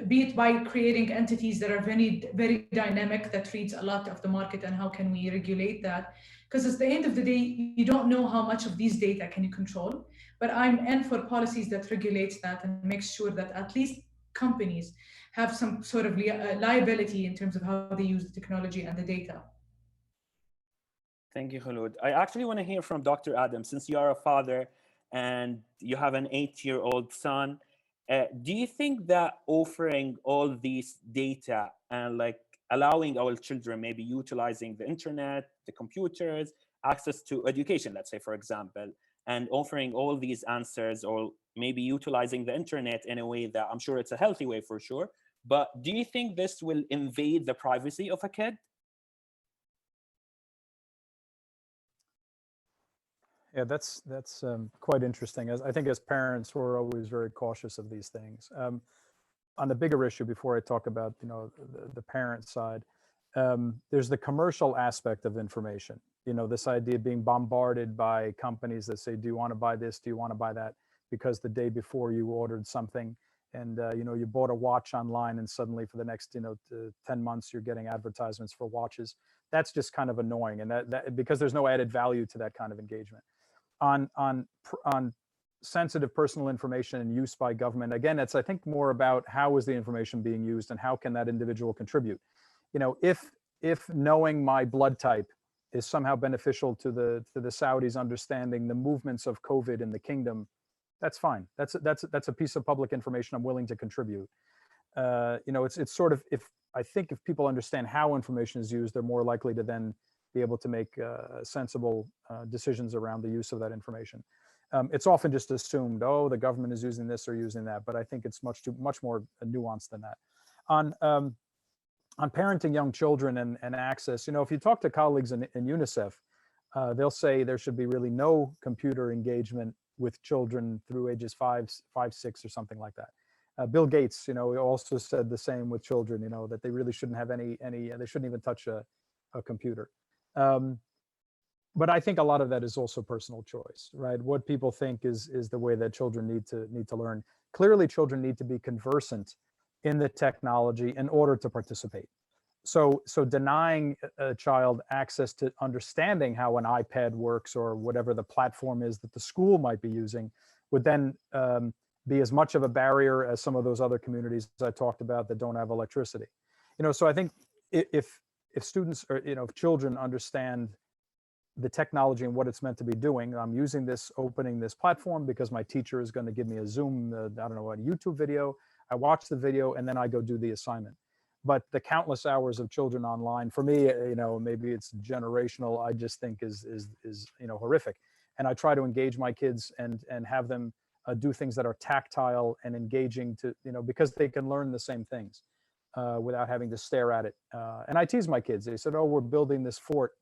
be it by creating entities that are very, very dynamic, that reads a lot of the market, and how can we regulate that? Because at the end of the day, you don't know how much of these data can you control. But I'm in for policies that regulates that and makes sure that at least companies have some sort of liability in terms of how they use the technology and the data. Thank you, Khulud. I actually want to hear from Dr. Adam, since you are a father and you have an 8-year-old son. Do you think that offering all these data and like allowing our children maybe utilizing the internet, the computers, access to education, let's say, for example, and offering all these answers, or maybe utilizing the internet in a way that I'm sure it's a healthy way for sure, but do you think this will invade the privacy of a kid? Yeah, that's quite interesting. As I think as parents, we're always very cautious of these things. on the bigger issue, before I talk about, the parent side, there's the commercial aspect of information. This idea of being bombarded by companies that say, do you want to buy this? Do you want to buy that? Because the day before you ordered something and, you bought a watch online and suddenly for the next, 10 months, you're getting advertisements for watches. That's just kind of annoying. And that because there's no added value to that kind of engagement. On sensitive personal information and use by government, again, it's, I think, more about how is the information being used and how can that individual contribute. If knowing my blood type is somehow beneficial to the Saudis understanding the movements of COVID in the kingdom, that's fine. That's a piece of public information I'm willing to contribute. It's sort of, I think if people understand how information is used, they're more likely to then be able to make sensible decisions around the use of that information. It's often just assumed, oh, the government is using this or using that, but I think it's much more nuanced than that. On parenting young children and access, if you talk to colleagues in UNICEF, they'll say there should be really no computer engagement with children through ages 5, 6, or something like that. Bill Gates, he also said the same with children, that they really shouldn't have any they shouldn't even touch a computer. But I think a lot of that is also personal choice, right? What people think is the way that children need to learn. Clearly, children need to be conversant in the technology in order to participate. So denying a child access to understanding how an iPad works or whatever the platform is that the school might be using would then be as much of a barrier as some of those other communities I talked about that don't have electricity. So I think if students or if children understand the technology and what it's meant to be doing, I'm using this, opening this platform because my teacher is going to give me a Zoom, a YouTube video. I watch the video and then I go do the assignment. But the countless hours of children online, for me, maybe it's generational, I just think is horrific. And I try to engage my kids and have them do things that are tactile and engaging to, because they can learn the same things without having to stare at it. And I tease my kids. They said, oh, we're building this fort,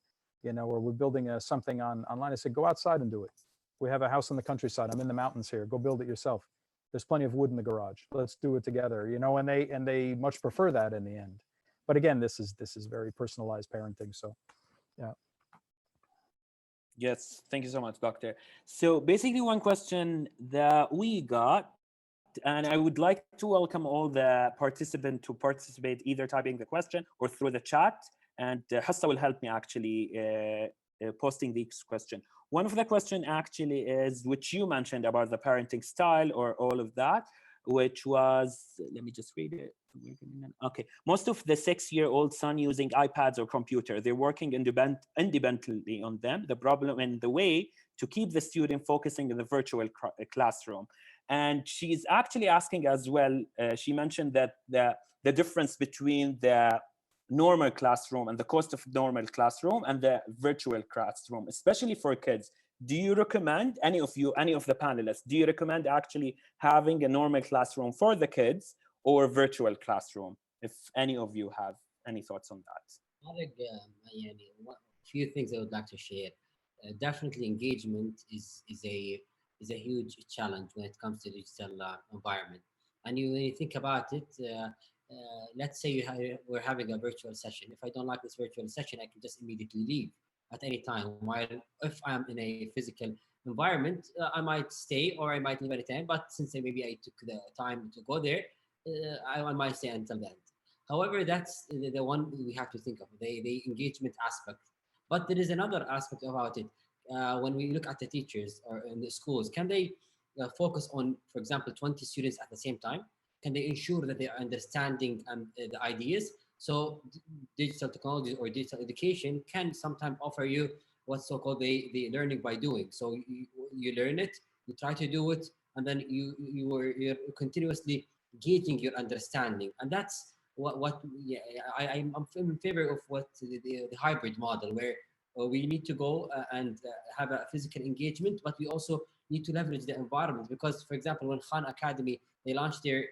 or we're building something online. I said, go outside and do it. We have a house in the countryside. I'm in the mountains here. Go build it yourself. There's plenty of wood in the garage. Let's do it together, and they much prefer that in the end. But again, this is very personalized parenting. So, yeah. Yes, thank you so much, Doctor. So basically one question that we got, and I would like to welcome all the participants to participate, either typing the question or through the chat. And Hassa will help me actually posting this question. One of the question actually is, which you mentioned about the parenting style or all of that, which was, let me just read it. Okay, most of the 6-year-old son using iPads or computer, they're working independently on them. The problem and the way to keep the student focusing in the virtual classroom. And she's actually asking as well, she mentioned that the difference between the normal classroom and the cost of normal classroom and the virtual classroom, especially for kids. Do you recommend, any of the panelists, do you recommend actually having a normal classroom for the kids or virtual classroom? If any of you have any thoughts on that. I think a few things I would like to share. Definitely engagement is a huge challenge when it comes to digital environment. And when you think about it, let's say we're having a virtual session. If I don't like this virtual session, I can just immediately leave at any time. While if I'm in a physical environment, I might stay or I might leave at any time. But since maybe I took the time to go there, I might stay until the end. However, that's the one we have to think of, the engagement aspect. But there is another aspect about it. When we look at the teachers or in the schools, can they focus on, for example, 20 students at the same time? Can they ensure that they are understanding the ideas? So digital technology or digital education can sometimes offer you what's so-called the learning by doing. So you learn it, you try to do it, and then you're continuously gauging your understanding. And that's I'm in favor of what the hybrid model, where we need to go and have a physical engagement, but we also need to leverage the environment. Because, for example, when Khan Academy, they launched their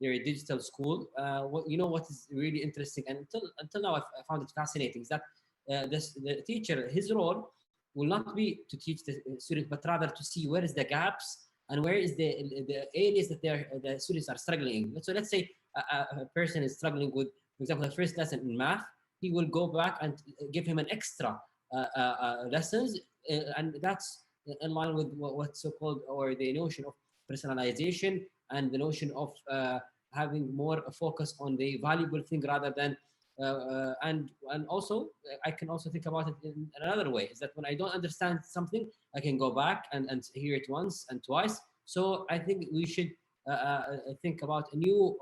digital school, what is really interesting, and until now I found it fascinating, is that the teacher, his role will not be to teach the student, but rather to see where is the gaps and where is the areas that the students are struggling in. So let's say a person is struggling with, for example, the first lesson in math, he will go back and give him an extra lessons, and that's in line with what's so-called, or the notion of personalization, and the notion of having more focus on the valuable thing rather than and also I can also think about it in another way, is that when I don't understand something, I can go back and hear it once and twice. So I think we should think about a new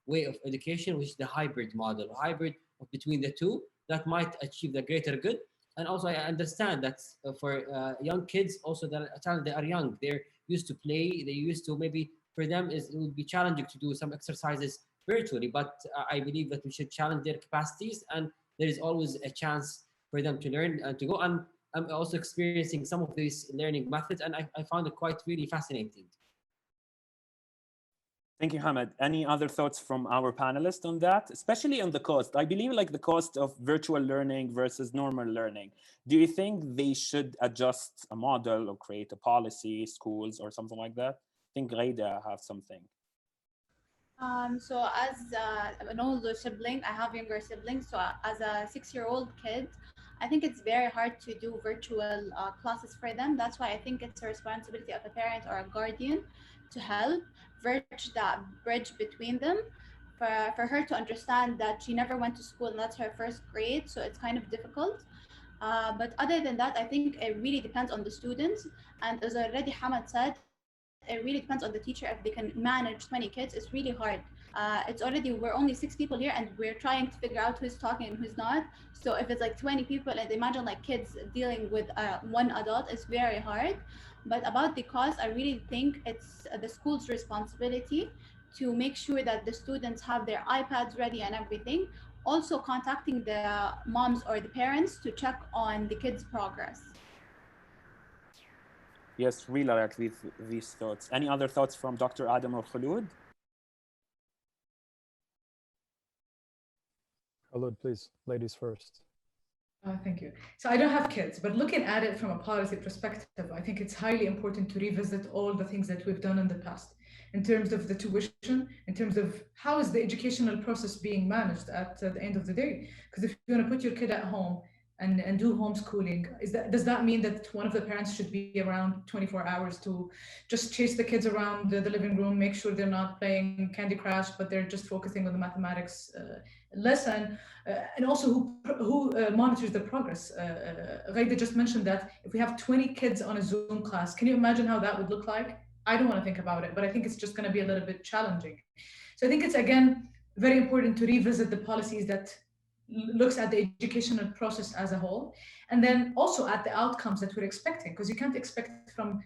way of education, which is the hybrid model, hybrid of between the two, that might achieve the greater good. And also I understand that for young kids, also that they are young, they're used to play, they used to, maybe for them it would be challenging to do some exercises virtually, but I believe that we should challenge their capacities, and there is always a chance for them to learn and to go. And I'm also experiencing some of these learning methods, and I found it quite really fascinating. Thank you, Hamad. Any other thoughts from our panelists on that, especially on the cost? I believe like the cost of virtual learning versus normal learning. Do you think they should adjust a model or create a policy, schools or something like that? I think Ghaida have something. So as an older sibling, I have younger siblings. So as a 6-year-old kid, I think it's very hard to do virtual classes for them. That's why I think it's a responsibility of a parent or a guardian to help bridge between them. For her to understand that she never went to school and that's her first grade, so it's kind of difficult. But other than that, I think it really depends on the students. And as already Hamad said, it really depends on the teacher. If they can manage 20 kids, it's really hard. We're only 6 people here and we're trying to figure out who's talking and who's not. So if it's like 20 people, and imagine like kids dealing with one adult, it's very hard. But about the cost, I really think it's the school's responsibility to make sure that the students have their iPads ready and everything. Also contacting the moms or the parents to check on the kids' progress. Yes, really like these thoughts. Any other thoughts from Dr. Adam or Khulud? Khulud, please, ladies first. Thank you. So I don't have kids, but looking at it from a policy perspective, I think it's highly important to revisit all the things that we've done in the past in terms of the tuition, in terms of how is the educational process being managed at the end of the day. Because if you're going to put your kid at home and do homeschooling, does that mean that one of the parents should be around 24 hours to just chase the kids around the living room, make sure they're not playing Candy Crush, but they're just focusing on the mathematics lesson? And also who monitors the progress? Ghaida just mentioned that if we have 20 kids on a Zoom class, can you imagine how that would look like? I don't want to think about it, but I think it's just going to be a little bit challenging. So I think it's, again, very important to revisit the policies that looks at the educational process as a whole, and then also at the outcomes that we're expecting, because you can't expect from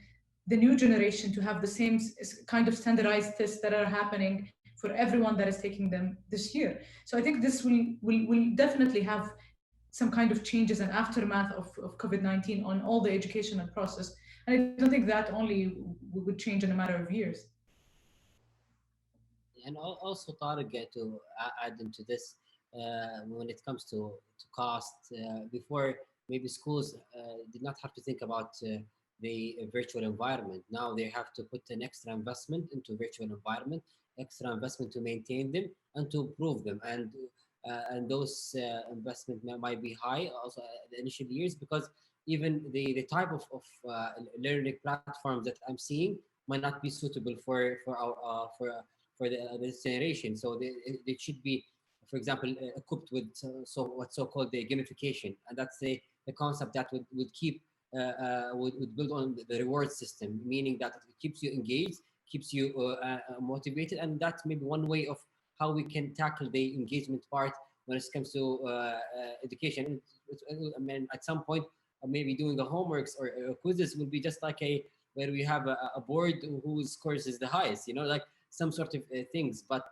the new generation to have the same kind of standardized tests that are happening for everyone that is taking them this year. So I think this will definitely have some kind of changes and aftermath of COVID-19 on all the educational process. And I don't think that only would change in a matter of years. And also, Tariq, to add into this, when it comes to cost, before maybe schools did not have to think about the virtual environment. Now they have to put an extra investment into virtual environment, extra investment to maintain them and to improve them. And those investment might be high also the initial years, because even the type of learning platforms that I'm seeing might not be suitable for our for this generation. So they should be, for example, equipped with what's so-called the gamification, and that's the concept that would keep would build on the reward system, meaning that it keeps you engaged, keeps you motivated, and that's maybe one way of how we can tackle the engagement part when it comes to education. I mean, at some point, maybe doing the homeworks or quizzes will be just like where we have a board whose scores is the highest, like some sort of things. But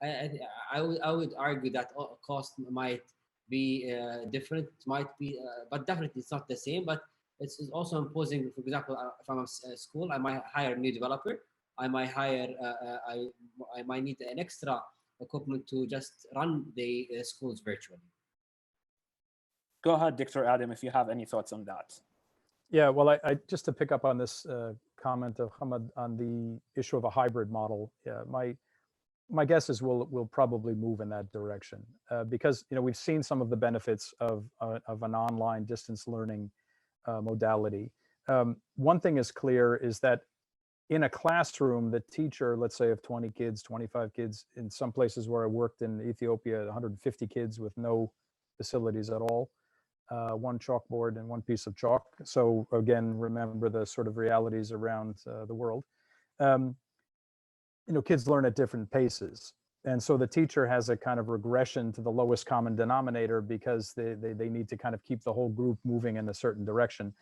I would argue that cost might be different, might be, but definitely it's not the same. But it's also imposing, for example, if I'm a school, I might hire a new developer. I might hire, I might need an extra equipment to just run the schools virtually. Go ahead, Dr. Adam, if you have any thoughts on that. Yeah, well, I just to pick up on this comment of Hamad on the issue of a hybrid model. My guess is we'll probably move in that direction because we've seen some of the benefits of an online distance learning modality. One thing is clear is that in a classroom, the teacher, let's say of 20 kids, 25 kids, in some places where I worked in Ethiopia, 150 kids with no facilities at all, one chalkboard and one piece of chalk. So again, remember the sort of realities around the world. Kids learn at different paces. And so the teacher has a kind of regression to the lowest common denominator because they need to kind of keep the whole group moving in a certain direction.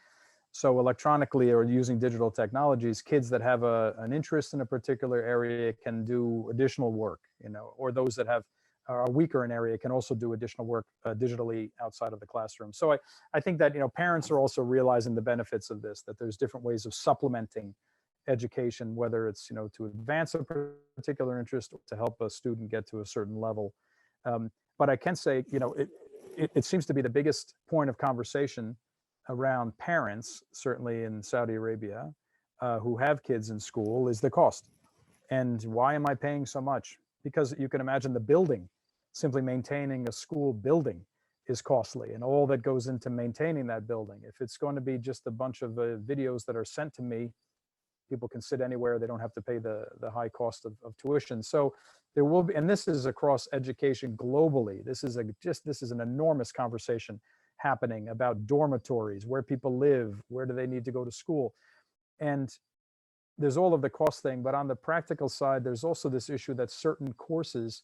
So electronically or using digital technologies, kids that have an interest in a particular area can do additional work, or those that are weaker in area can also do additional work digitally outside of the classroom. So I think that, parents are also realizing the benefits of this, that there's different ways of supplementing education, whether it's, to advance a particular interest or to help a student get to a certain level. But I can say, it seems to be the biggest point of conversation around parents, certainly in Saudi Arabia, who have kids in school, is the cost. And why am I paying so much? Because you can imagine the building, simply maintaining a school building is costly, and all that goes into maintaining that building. If it's going to be just a bunch of videos that are sent to me, people can sit anywhere, they don't have to pay the high cost of tuition. So there will be, and this is across education globally, this is an enormous conversation happening about dormitories, where people live, where do they need to go to school. And there's all of the cost thing, but on the practical side, there's also this issue that certain courses,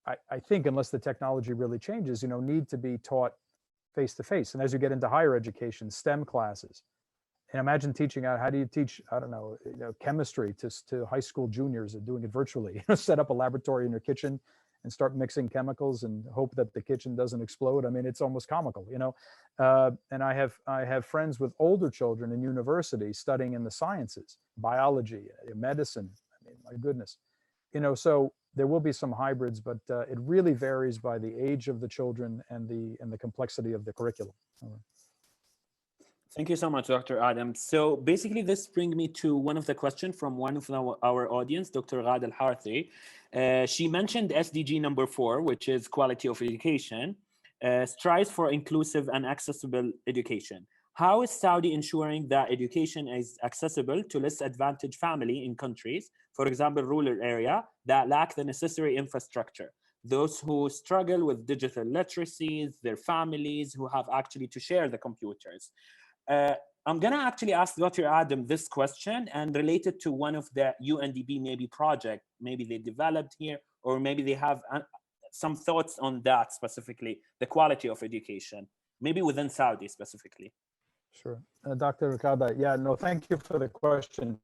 I think unless the technology really changes, need to be taught face to face. And as you get into higher education, STEM classes, and imagine teaching out, how do you teach, I don't know, chemistry to high school juniors and doing it virtually, set up a laboratory in your kitchen and start mixing chemicals and hope that the kitchen doesn't explode. I mean, it's almost comical, and I have friends with older children in university studying in the sciences, biology, medicine. I mean, my goodness, so there will be some hybrids, but it really varies by the age of the children and the complexity of the curriculum. Thank you so much, Dr. Adam. So basically, this brings me to one of the questions from one of our audience, Dr. Ghada Al-Harthi. She mentioned SDG number 4, which is quality of education, strives for inclusive and accessible education. How is Saudi ensuring that education is accessible to less advantaged family in countries, for example, rural area, that lack the necessary infrastructure? Those who struggle with digital literacies, their families who have actually to share the computers. I'm gonna actually ask Dr. Adam this question and relate it to one of the UNDP maybe project, maybe they developed here, or maybe they have some thoughts on that specifically, the quality of education, maybe within Saudi specifically. Sure, Dr. Ghada, yeah, no, thank you for the question.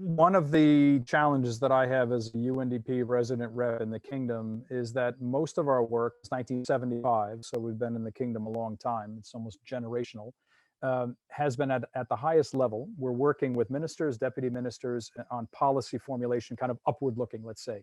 One of the challenges that I have as a UNDP resident rep in the kingdom is that most of our work is 1975, so we've been in the kingdom a long time, it's almost generational, has been at the highest level. We're working with ministers, deputy ministers on policy formulation, kind of upward looking, let's say.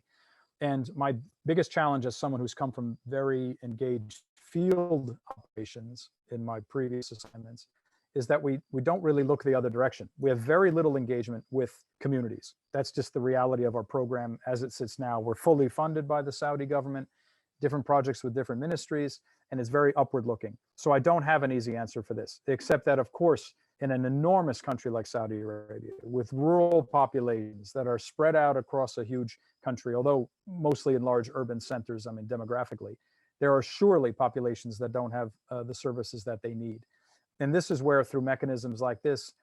And my biggest challenge as someone who's come from very engaged field operations in my previous assignments is that we don't really look the other direction. We have very little engagement with communities. That's just the reality of our program as it sits now. We're fully funded by the Saudi government, different projects with different ministries, and it's very upward looking. So I don't have an easy answer for this, except that, of course, in an enormous country like Saudi Arabia, with rural populations that are spread out across a huge country, although mostly in large urban centers, I mean, demographically, there are surely populations that don't have the services that they need. And this is where, through mechanisms like this,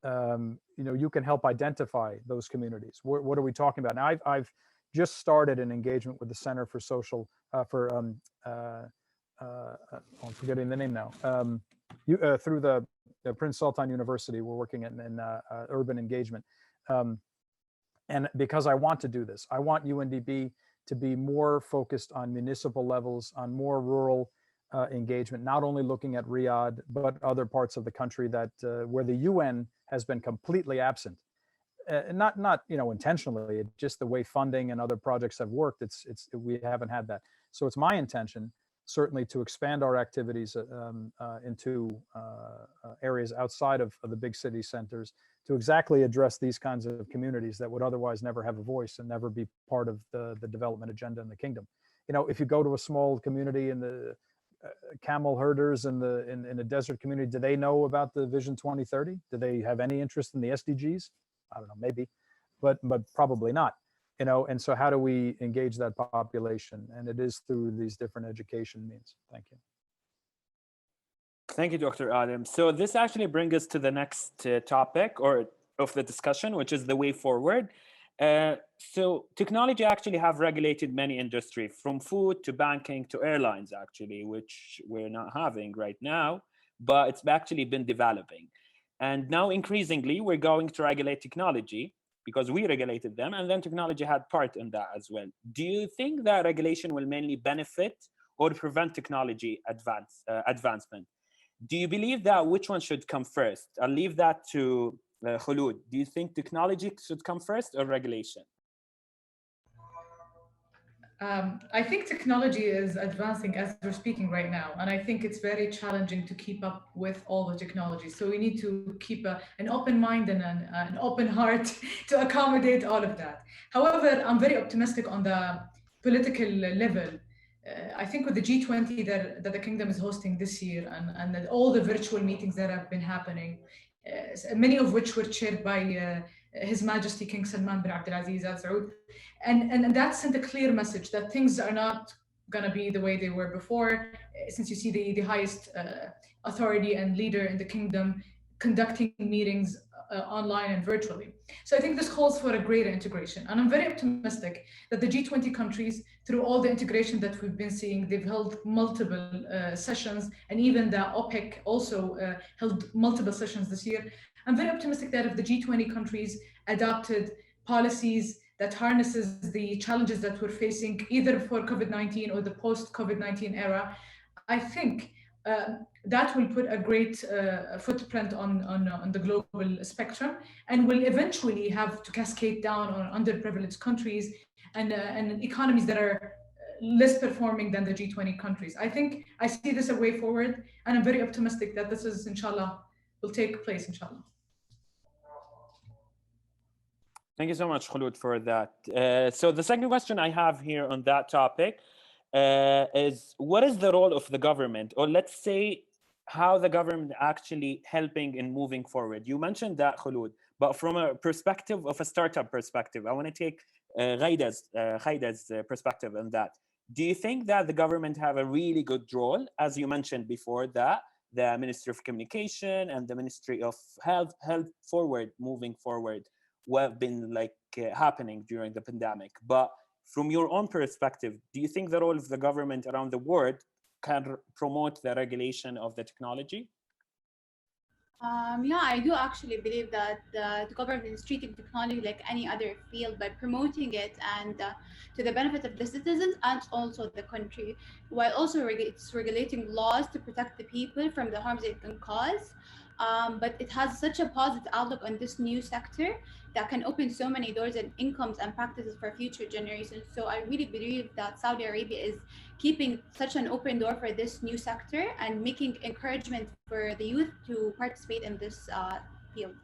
you can help identify those communities. What are we talking about? Now, I've just started an engagement with the Center for Social, I'm forgetting the name now, through the Prince Sultan University. We're working in urban engagement. And because I want to do this, I want UNDP to be more focused on municipal levels, on more rural engagement, not only looking at Riyadh, but other parts of the country that where the UN has been completely absent. Not intentionally, just the way funding and other projects have worked. We haven't had that. So it's my intention certainly to expand our activities into areas outside of the big city centers to exactly address these kinds of communities that would otherwise never have a voice and never be part of the development agenda in the kingdom. You know, if you go to a small community in the camel herders in a desert community, do they know about the Vision 2030? Do they have any interest in the SDGs? I don't know, maybe, but probably not. You know, and so how do we engage that population? And it is through these different education means. Thank you. Thank you, Dr. Adam. So this actually brings us to the next topic or of the discussion, which is the way forward. So technology actually have regulated many industries, from food to banking to airlines, actually, which we're not having right now, but it's actually been developing. And now increasingly, we're going to regulate technology because we regulated them, and then technology had part in that as well. Do you think that regulation will mainly benefit or prevent technology advancement? Do you believe that which one should come first? I'll leave that to Khulud. Do you think technology should come first or regulation? I think technology is advancing as we're speaking right now, and I think it's very challenging to keep up with all the technology. So we need to keep an open mind and an open heart to accommodate all of that. However, I'm very optimistic on the political level. I think with the G20 that the kingdom is hosting this year and all the virtual meetings that have been happening, many of which were chaired by His Majesty King Salman bin Abdulaziz Al Saud, and that sent a clear message that things are not going to be the way they were before, since you see the highest authority and leader in the kingdom conducting meetings online and virtually. So I think this calls for a greater integration. And I'm very optimistic that the G20 countries, through all the integration that we've been seeing, they've held multiple sessions, and even the OPEC also held multiple sessions this year. I'm very optimistic that if the G20 countries adopted policies that harnesses the challenges that we're facing, either for COVID-19 or the post-COVID-19 era, I think that will put a great footprint on the global spectrum, and will eventually have to cascade down on underprivileged countries and economies that are less performing than the G20 countries. I think I see this a way forward, and I'm very optimistic that this is, inshallah, will take place, inshallah. Thank you so much, Khulud, for that. So the second question I have here on that topic is, what is the role of the government, or let's say how the government actually helping in moving forward? You mentioned that, Khulud, but from a perspective of a startup perspective, I want to take Ghaida's perspective on that. Do you think that the government have a really good role, as you mentioned before, that the Ministry of Communication and the Ministry of Health help forward, moving forward, what have been like happening during the pandemic? But from your own perspective, do you think the role of the government around the world can promote the regulation of the technology? Yeah, I do actually believe that the government is treating technology like any other field by promoting it and to the benefit of the citizens and also the country, while also it's regulating laws to protect the people from the harms it can cause. But it has such a positive outlook on this new sector that can open so many doors and incomes and practices for future generations. So I really believe that Saudi Arabia is keeping such an open door for this new sector and making encouragement for the youth to participate in this field.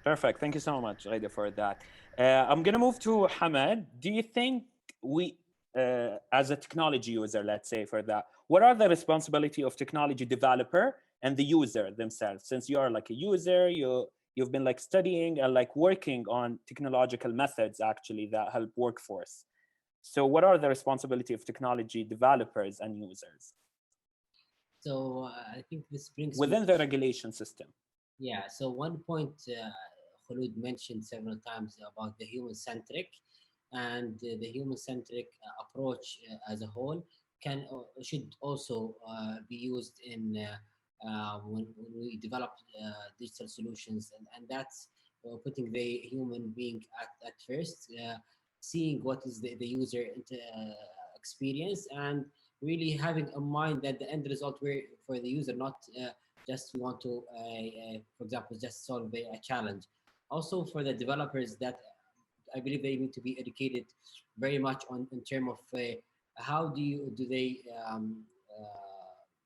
Perfect. Thank you so much, Ghaida, for that. I'm going to move to Hamad. Do you think we, as a technology user, let's say for that, what are the responsibility of technology developer and the user themselves? Since you are like a user, you've been like studying and like working on technological methods actually that help workforce. So what are the responsibility of technology developers and users? So I think this brings within the regulation system. Yeah, so one point Khulud mentioned several times about the human-centric, and the human-centric approach as a whole should also be used in when we develop digital solutions, and that's putting the human being at first, seeing what is the user experience, and really having a mind that the end result for the user, not just want to, for example, just solve a challenge. Also for the developers, that I believe they need to be educated very much in terms of how do they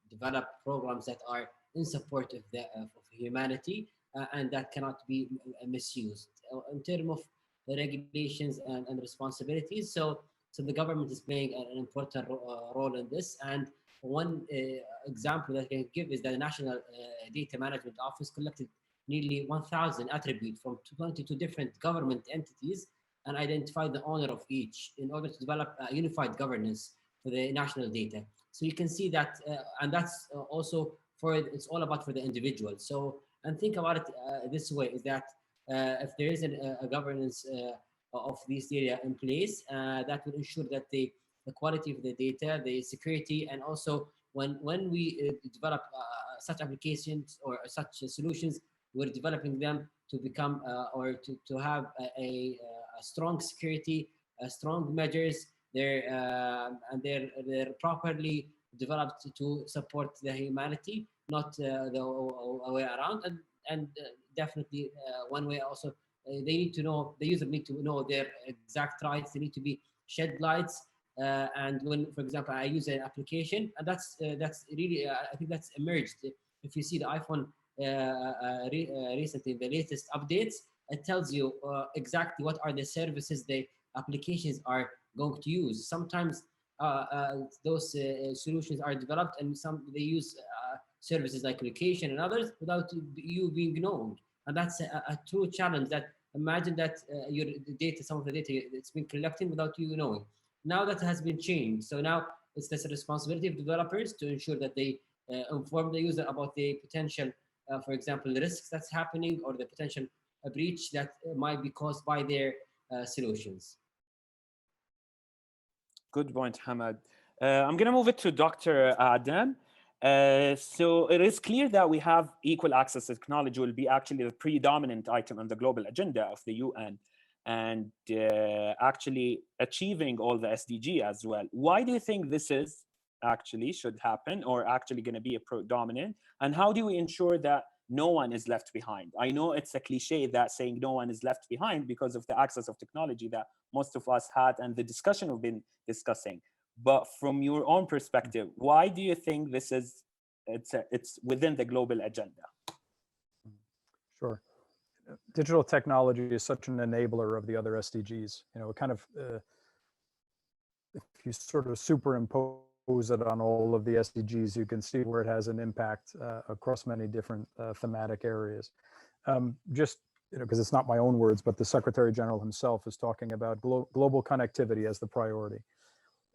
develop programs that are in support of of humanity and that cannot be misused in terms of the regulations and responsibilities. So the government is playing an important role in this. And one example that I can give is that the National Data Management Office collected nearly 1,000 attributes from 22 different government entities and identified the owner of each in order to develop a unified governance for the national data. So you can see that, and that's also for, it's all about for the individual. So, and think about it this way, is that if there is a governance of this data in place, that will ensure that the quality of the data, the security, and also when we develop such applications or such solutions, we're developing them to become or to have a strong security, strong measures. They're properly developed to support the humanity, not the way around. And definitely one way also they need to know, the user need to know their exact rights. They need to be shed lights. And when, for example, I use an application, and that's really I think that's emerged. If you see the iPhone recently, the latest updates, it tells you exactly what are the services the applications are going to use. Sometimes those solutions are developed, and some they use services like location and others without you being known. And that's a true challenge. That imagine that your data, some of the data, it's been collecting without you knowing. Now that has been changed. So now it's the responsibility of developers to ensure that they inform the user about the potential, for example, the risks that's happening or the potential breach that might be caused by their solutions. Good point, Hamad. I'm going to move it to Dr. Adam. So it is clear that we have equal access to technology will be actually the predominant item on the global agenda of the UN, and actually achieving all the SDG as well. Why do you think this is actually should happen, or actually going to be a predominant? And how do we ensure that no one is left behind? I know it's a cliche that saying no one is left behind because of the access of technology that most of us had and the discussion we've been discussing. But from your own perspective, why do you think this is it's within the global agenda? Sure. Digital technology is such an enabler of the other SDGs. You know, it kind of, if you sort of superimpose it on all of the SDGs, you can see where it has an impact across many different thematic areas. Just, you know, because it's not my own words, but the Secretary General himself is talking about global connectivity as the priority.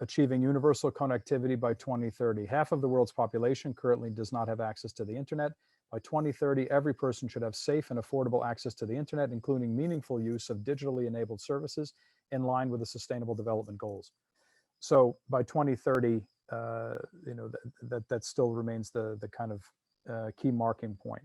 Achieving universal connectivity by 2030. Half of the world's population currently does not have access to the internet. By 2030, every person should have safe and affordable access to the internet, including meaningful use of digitally enabled services in line with the Sustainable Development Goals. So by 2030, you know, that still remains the kind of key marking point.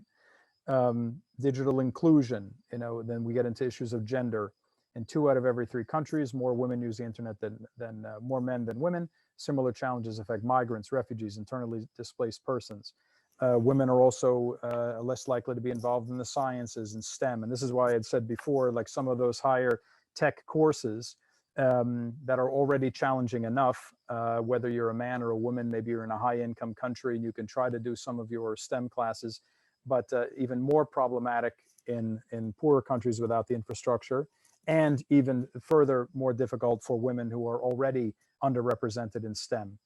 Digital inclusion, you know, then we get into issues of gender. In 2 out of every 3 countries, more women use the internet than more men than women. Similar challenges affect migrants, refugees, internally displaced persons. Women are also less likely to be involved in the sciences and STEM. And this is why I had said before, like some of those higher tech courses that are already challenging enough, whether you're a man or a woman, maybe you're in a high income country and you can try to do some of your STEM classes, but even more problematic in poorer countries without the infrastructure, and even further more difficult for women who are already underrepresented in STEM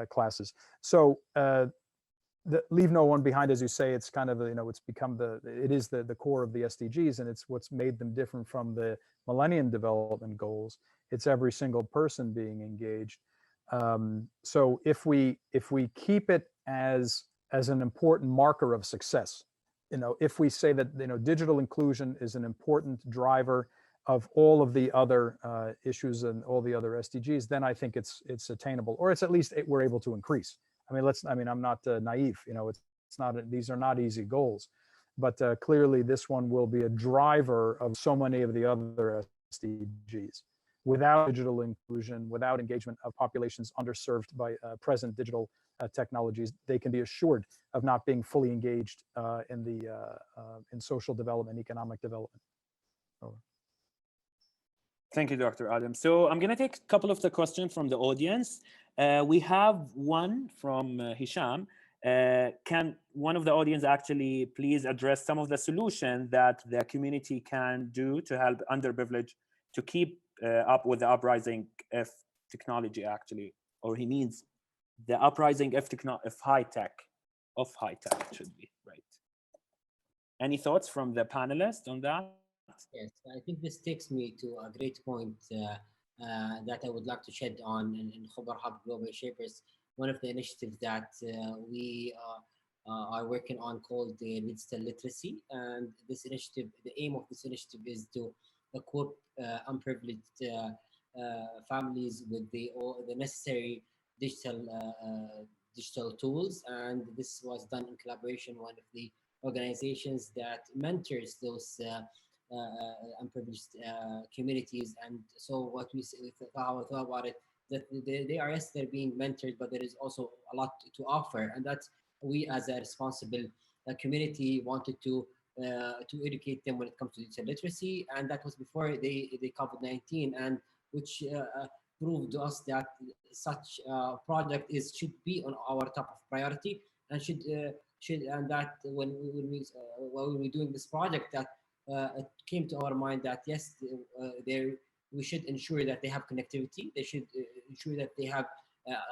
classes. So leave no one behind, as you say, it's kind of, you know, it's become it is the core of the SDGs, and it's what's made them different from the Millennium Development Goals. It's every single person being engaged. So if we keep it as an important marker of success, you know, if we say that, you know, digital inclusion is an important driver of all of the other issues and all the other SDGs, then I think it's attainable, or it's at least we're able to increase. I mean, I'm not naive, you know, it's not, these are not easy goals, but clearly this one will be a driver of so many of the other SDGs. Without digital inclusion, without engagement of populations underserved by present digital technologies, they can be assured of not being fully engaged in social development, economic development. Over. Thank you, Dr. Adam. So I'm going to take a couple of the questions from the audience. We have one from Hisham. Can one of the audience actually please address some of the solutions that the community can do to help underprivileged to keep up with the uprising of technology actually, or he means the uprising of high tech, it should be, right? Any thoughts from the panelists on that? Yes, I think this takes me to a great point that I would like to shed on in Khobar Hub Global Shapers. One of the initiatives that we are working on called the digital literacy, and this initiative, the aim of this initiative is to equip unprivileged families with the necessary digital digital tools, and this was done in collaboration with one of the organizations that mentors those unprivileged communities. And so what we thought about it, that they are, yes, they're being mentored, but there is also a lot to offer, and that's we as a responsible community wanted to educate them when it comes to digital literacy, and that was before the COVID-19, and which proved to us that such project should be on our top of priority, and should and that when we doing this project, that it came to our mind that yes, we should ensure that they have connectivity. They should ensure that they have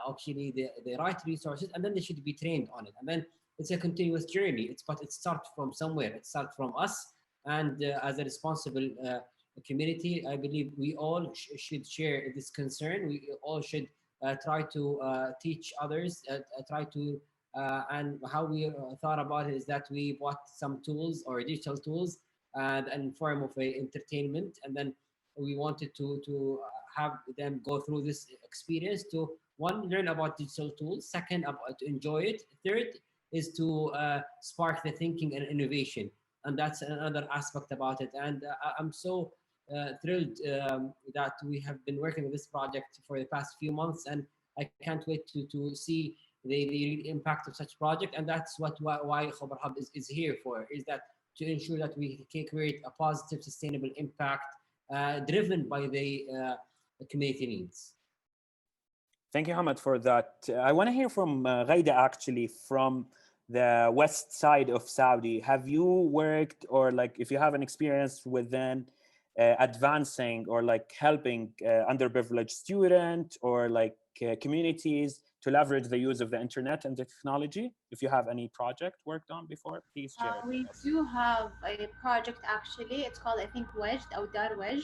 actually the right resources, and then they should be trained on it. And then it's a continuous journey. But it starts from somewhere. It starts from us, and as a responsible community, I believe we all should share this concern. We all should try to teach others. Try to and how we thought about it is that we bought some tools or digital tools and in form of a entertainment, and then we wanted to have them go through this experience to, one, learn about digital tools, second, to enjoy it, third is to spark the thinking and innovation, and that's another aspect about it. And I'm so thrilled that we have been working with this project for the past few months, and I can't wait to see the impact of such project. And that's why Khobar Hub is here for, is that to ensure that we can create a positive, sustainable impact driven by the community needs. Thank you, Hamad, for that. I want to hear from Ghaida, actually, from the west side of Saudi. Have you worked, or like if you have an experience within advancing or like helping underprivileged students or like communities to leverage the use of the internet and the technology? If you have any project worked on before, please share it We with us. do have a project actually. It's called, I think, Wajd or Dar Wajd.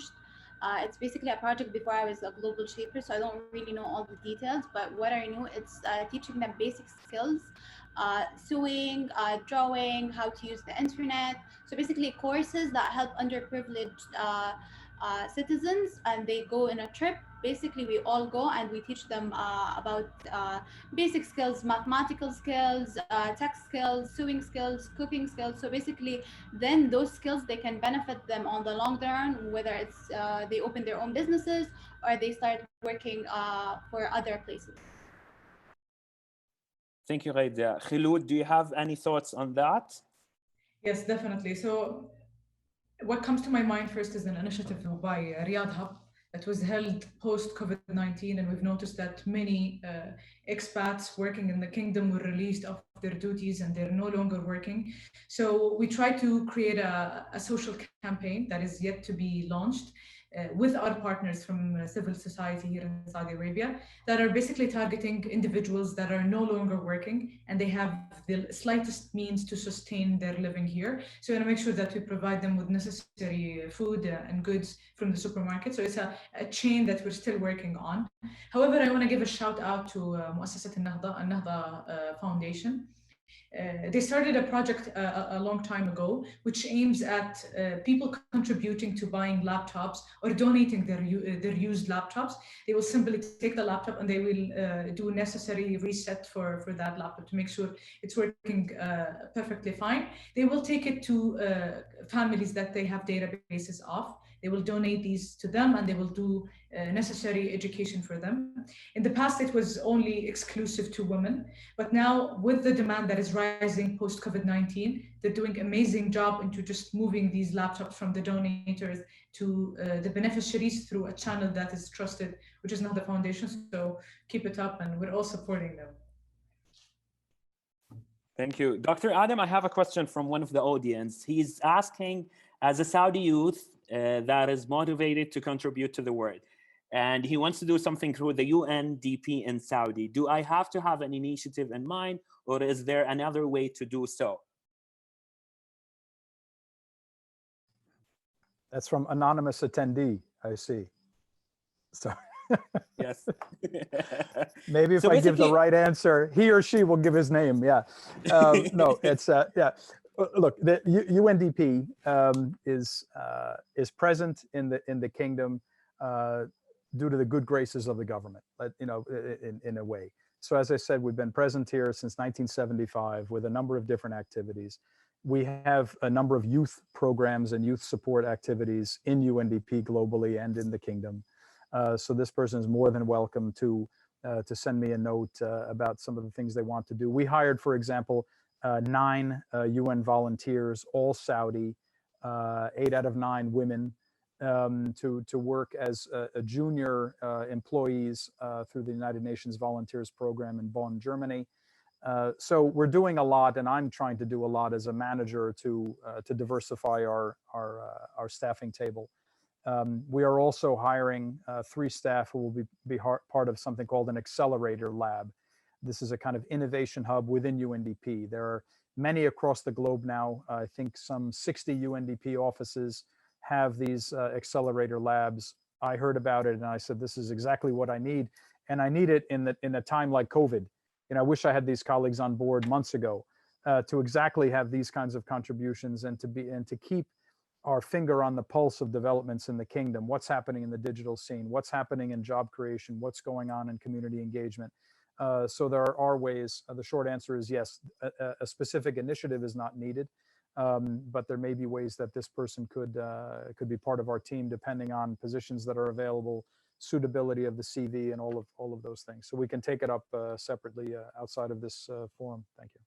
It's basically a project before I was a global shaper, so I don't really know all the details. But what I know, it's teaching them basic skills, sewing, drawing, how to use the internet. So basically, courses that help underprivileged citizens, and they go in a trip. Basically, we all go and we teach them about basic skills, mathematical skills, tech skills, sewing skills, cooking skills. So basically, then those skills, they can benefit them on the long run, whether it's they open their own businesses or they start working for other places. Thank you, Ghaida. Khiloud, do you have any thoughts on that? Yes, definitely. So what comes to my mind first is an initiative by Riyadh Hub that was held post-COVID-19, and we've noticed that many expats working in the kingdom were released of their duties and they're no longer working. So we try to create a social campaign that is yet to be launched with our partners from civil society here in Saudi Arabia, that are basically targeting individuals that are no longer working and they have the slightest means to sustain their living here. So we want to make sure that we provide them with necessary food and goods from the supermarket. So it's a chain that we're still working on. However, I want to give a shout out to مؤسسة النهضة Foundation. They started a project a long time ago, which aims at people contributing to buying laptops or donating their used laptops. They will simply take the laptop and they will do necessary reset for that laptop to make sure it's working perfectly fine. They will take it to families that they have databases of. They will donate these to them and they will do necessary education for them. In the past, it was only exclusive to women, but now with the demand that is rising post COVID-19, they're doing amazing job into just moving these laptops from the donators to the beneficiaries through a channel that is trusted, which is not the foundation. So keep it up, and we're all supporting them. Thank you. Dr. Adam, I have a question from one of the audience. He's asking, as a Saudi youth that is motivated to contribute to the world, and he wants to do something through the UNDP in Saudi, do I have to have an initiative in mind, or is there another way to do so? That's from anonymous attendee, I see. So Yes. maybe if So I give the basically- right answer, he or she will give his name. Yeah. No, it's yeah. Look, the UNDP is present in the kingdom due to the good graces of the government, you know, in a way. So as I said, we've been present here since 1975 with a number of different activities. We have a number of youth programs and youth support activities in UNDP globally and in the kingdom. So this person is more than welcome to send me a note about some of the things they want to do. We hired, for example, 9 UN volunteers, all Saudi, 8 out of 9 women, to work as a junior employees through the United Nations Volunteers Program in Bonn, Germany. So we're doing a lot, and I'm trying to do a lot as a manager to diversify our staffing table. We are also hiring 3 staff who will be part of something called an accelerator lab. This is a kind of innovation hub within UNDP. There are many across the globe now. I think some 60 UNDP offices have these accelerator labs. I heard about it and I said, this is exactly what I need. And I need it in a time like COVID. And I wish I had these colleagues on board months ago to exactly have these kinds of contributions and to keep our finger on the pulse of developments in the kingdom. What's happening in the digital scene? What's happening in job creation? What's going on in community engagement? So there are ways. The short answer is yes. A specific initiative is not needed, but there may be ways that this person could be part of our team, depending on positions that are available, suitability of the CV, and all of those things. So we can take it up separately outside of this forum. Thank you.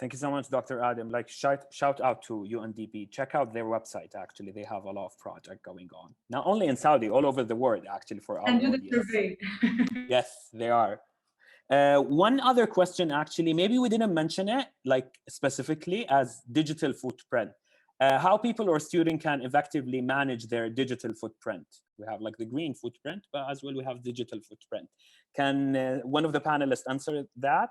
Thank you so much, Dr. Adam. Like shout out to UNDP. Check out their website. Actually, they have a lot of projects going on. Not only in Saudi, all over the world. Actually, for our And do the audience. survey. Yes, they are. One other question, actually, maybe we didn't mention it, like specifically as digital footprint. How people or students can effectively manage their digital footprint. We have like the green footprint, but as well we have digital footprint. Can one of the panelists answer that?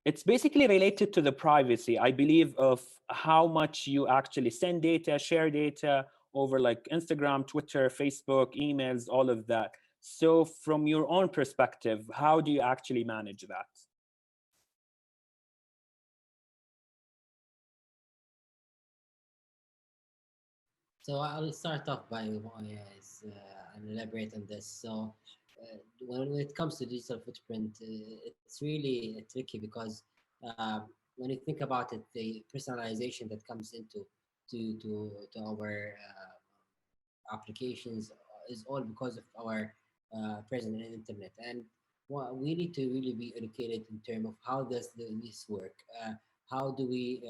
It's basically related to the privacy, I believe, of how much you actually send data, share data over like Instagram, Twitter, Facebook, emails, all of that. So from your own perspective, how do you actually manage that? So I'll start off by and elaborate on this. So when it comes to digital footprint, it's really tricky because when you think about it, the personalization that comes into to our applications is all because of our presence on the internet. And we need to really be educated in terms of how does this work? How do we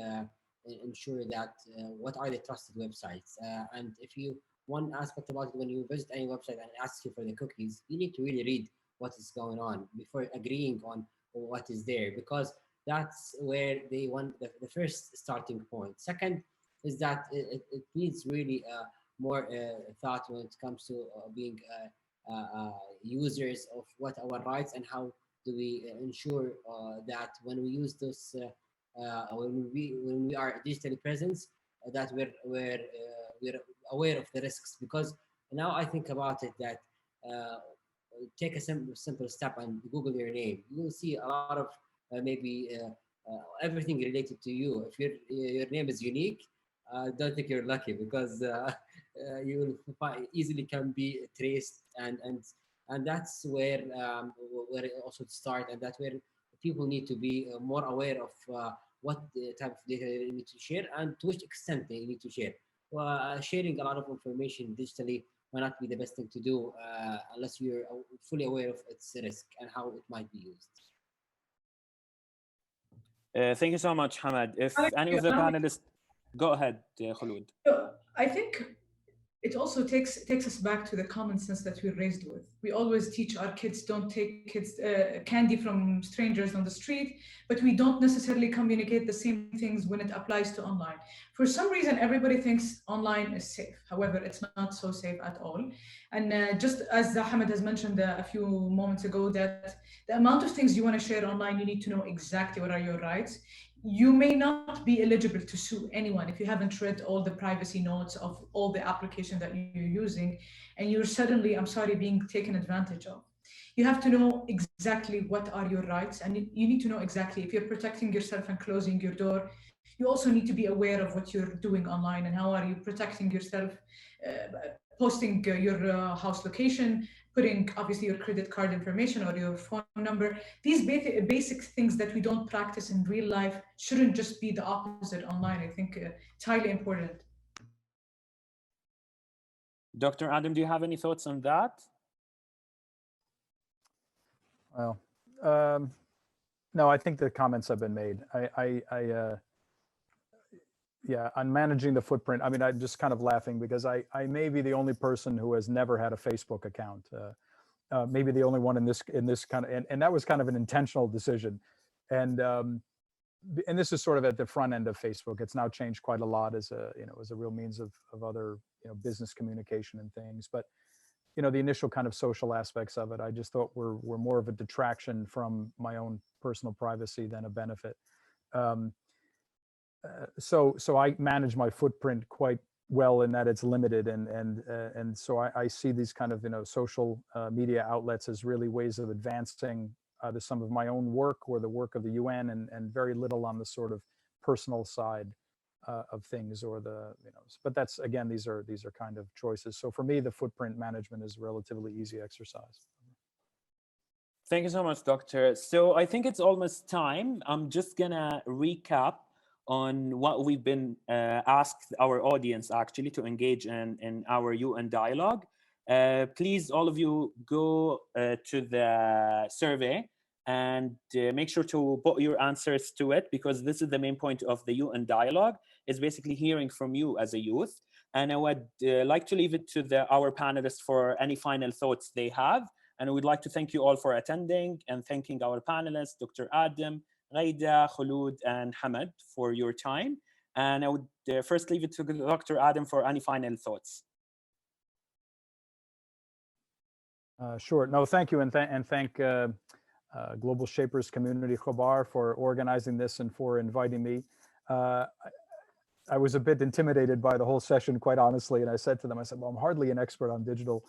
ensure that what are the trusted websites? And if you one aspect about it, when you visit any website and ask you for the cookies, you need to really read what is going on before agreeing on what is there, because that's where they want the first starting point. Second is that it needs really more thought when it comes to being users of what our rights and how do we ensure that when we use this when we are digitally present that we're aware of the risks. Because now I think about it that take a simple step and Google your name, you will see a lot of maybe everything related to you. If your name is unique, don't think you're lucky, because you will easily can be traced, and that's where it also start, and that's where people need to be more aware of what type of data they need to share and to which extent they need to share. Sharing a lot of information digitally might not be the best thing to do unless you're fully aware of its risk and how it might be used. Thank you so much, Hamad. If any of the panelists, go ahead, Khulud. I think it also takes us back to the common sense that we're raised with. We always teach our kids, don't take candy from strangers on the street, but we don't necessarily communicate the same things when it applies to online. For some reason, everybody thinks online is safe. However, it's not so safe at all. And just as Ahmed has mentioned a few moments ago, that the amount of things you want to share online, you need to know exactly what are your rights. You may not be eligible to sue anyone if you haven't read all the privacy notes of all the application that you're using, and you're suddenly, I'm sorry, being taken advantage of. You have to know exactly what are your rights, and you need to know exactly if you're protecting yourself and closing your door. You also need to be aware of what you're doing online and how are you protecting yourself, posting your house location, putting obviously your credit card information or your phone number. These basic things that we don't practice in real life shouldn't just be the opposite online. I think it's highly important. Dr. Adam, do you have any thoughts on that? Well, no, I think the comments have been made. Yeah, on managing the footprint, I mean, I'm just kind of laughing because I may be the only person who has never had a Facebook account. Maybe the only one in this kind of, and that was kind of an intentional decision. And this is sort of at the front end of Facebook. It's now changed quite a lot as a, as a real means of other, business communication and things. But, the initial kind of social aspects of it, I just thought were more of a detraction from my own personal privacy than a benefit. So I manage my footprint quite well in that it's limited, and so I see these kind of social media outlets as really ways of advancing either some of my own work or the work of the UN, and very little on the sort of personal side of things, or the but that's, again, these are kind of choices. So for me, the footprint management is a relatively easy exercise. Thank you so much, Doctor. So I think it's almost time. I'm just gonna recap on what we've been asked our audience actually to engage in our UN dialogue. Please, all of you, go to the survey and make sure to put your answers to it, because this is the main point of the UN dialogue, is basically hearing from you as a youth. And I would like to leave it to our panelists for any final thoughts they have. And we'd like to thank you all for attending, and thanking our panelists, Dr. Adam, Ghaida, Khulud, and Hamad, for your time. And I would first leave it to Dr. Adam for any final thoughts. Sure. No, thank you, and thank Global Shapers Community Khobar for organizing this and for inviting me. I was a bit intimidated by the whole session, quite honestly, and I said to them, I said, well, I'm hardly an expert on digital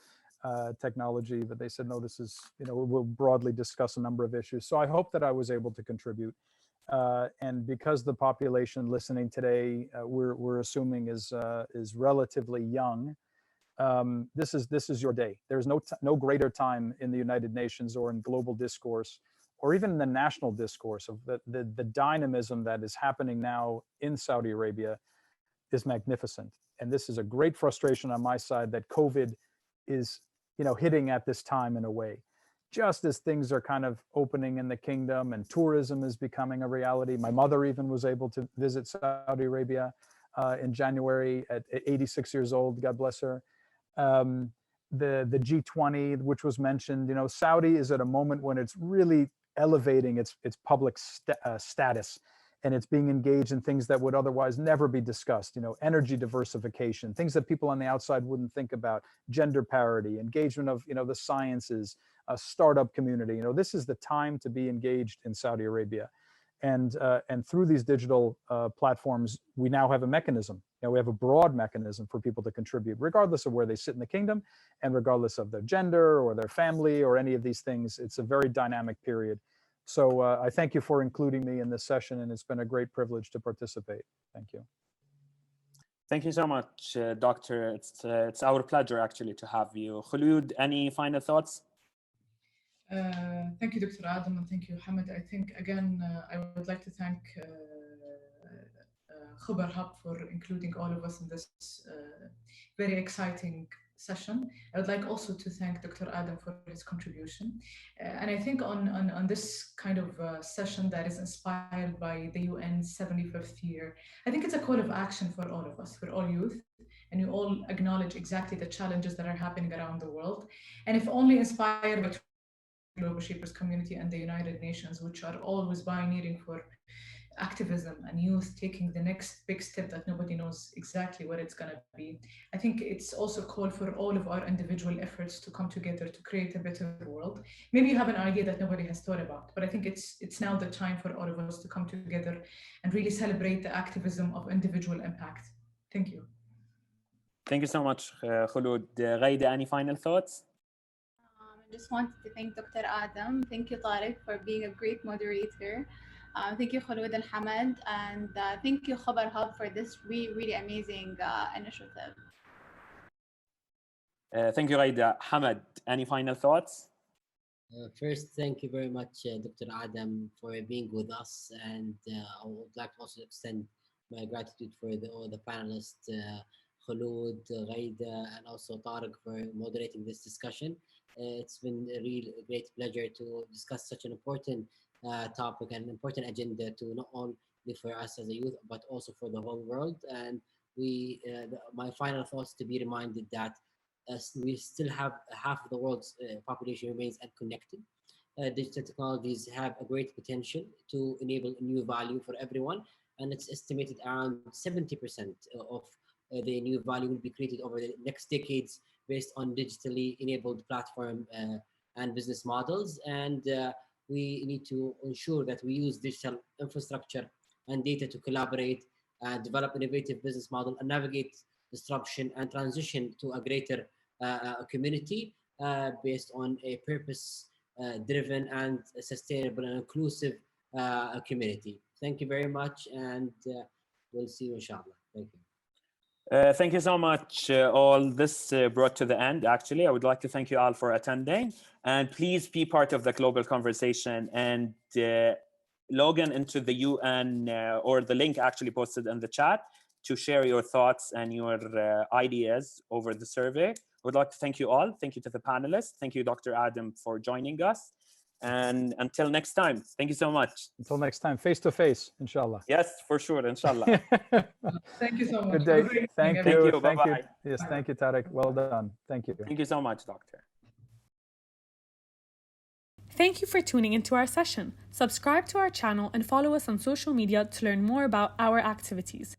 technology, but they said, no, this is, we'll broadly discuss a number of issues. So I hope that I was able to contribute. And because the population listening today, we're assuming is relatively young, this is your day. There's no greater time in the United Nations or in global discourse, or even in the national discourse, of the dynamism that is happening now in Saudi Arabia is magnificent. And this is a great frustration on my side that COVID is, hitting at this time in a way. Just as things are kind of opening in the kingdom and tourism is becoming a reality. My mother even was able to visit Saudi Arabia in January at 86 years old, God bless her. The G20, which was mentioned, Saudi is at a moment when it's really elevating its public status, and it's being engaged in things that would otherwise never be discussed, energy diversification, things that people on the outside wouldn't think about, gender parity, engagement of, the sciences, a startup community. This is the time to be engaged in Saudi Arabia. And through these digital platforms, we now have a mechanism. We have a broad mechanism for people to contribute, regardless of where they sit in the kingdom, and regardless of their gender or their family or any of these things. It's a very dynamic period. So I thank you for including me in this session, and it's been a great privilege to participate. Thank you. Thank you so much, Doctor. It's our pleasure, actually, to have you. Khulud, any final thoughts? Thank you, Dr. Adam, and thank you, Hamad. I think, again, I would like to thank Khubar Hub for including all of us in this very exciting session. I would like also to thank Dr. Adam for his contribution. And I think on this kind of session that is inspired by the UN 75th year, I think it's a call of action for all of us, for all youth, and you all acknowledge exactly the challenges that are happening around the world. And if only inspired by Global Shapers community and the United Nations, which are always pioneering for activism and youth taking the next big step that nobody knows exactly what it's going to be. I think it's also a call for all of our individual efforts to come together to create a better world. Maybe you have an idea that nobody has thought about, but I think it's now the time for all of us to come together and really celebrate the activism of individual impact. Thank you. Thank you so much, Khulud. Ghaida, any final thoughts? I just wanted to thank Dr. Adam. Thank you, Tariq, for being a great moderator. Thank you, Khulud and Hamad. And thank you, Khubar Hub, for this really, really amazing initiative. Thank you, Ghaida. Hamad, any final thoughts? First, thank you very much, Dr. Adam, for being with us. And I would like to also extend my gratitude for all the panelists, Khulud, Ghaida, and also Tariq for moderating this discussion. It's been a real great pleasure to discuss such an important topic and important agenda to not only for us as a youth, but also for the whole world. And my final thoughts to be reminded that we still have half of the world's population remains unconnected. Digital technologies have a great potential to enable a new value for everyone. And it's estimated around 70% of the new value will be created over the next decades based on digitally enabled platform and business models. And we need to ensure that we use digital infrastructure and data to collaborate and develop innovative business model and navigate disruption and transition to a greater community based on a purpose-driven and sustainable and inclusive community. Thank you very much, and we'll see you inshallah. Thank you. Thank you so much. All this brought to the end, actually. I would like to thank you all for attending. And please be part of the global conversation and log in into the UN or the link actually posted in the chat to share your thoughts and your ideas over the survey. I would like to thank you all. Thank you to the panelists. Thank you, Dr. Adam, for joining us. And until next time, thank you so much. Until next time, face to face, inshallah. Yes, for sure, inshallah. Thank you so much. Good day. Thank you. Thank you. Thank you. Bye-bye. Yes, thank you, Tariq. Well done. Thank you. Thank you so much, Doctor. Thank you for tuning into our session. Subscribe to our channel and follow us on social media to learn more about our activities.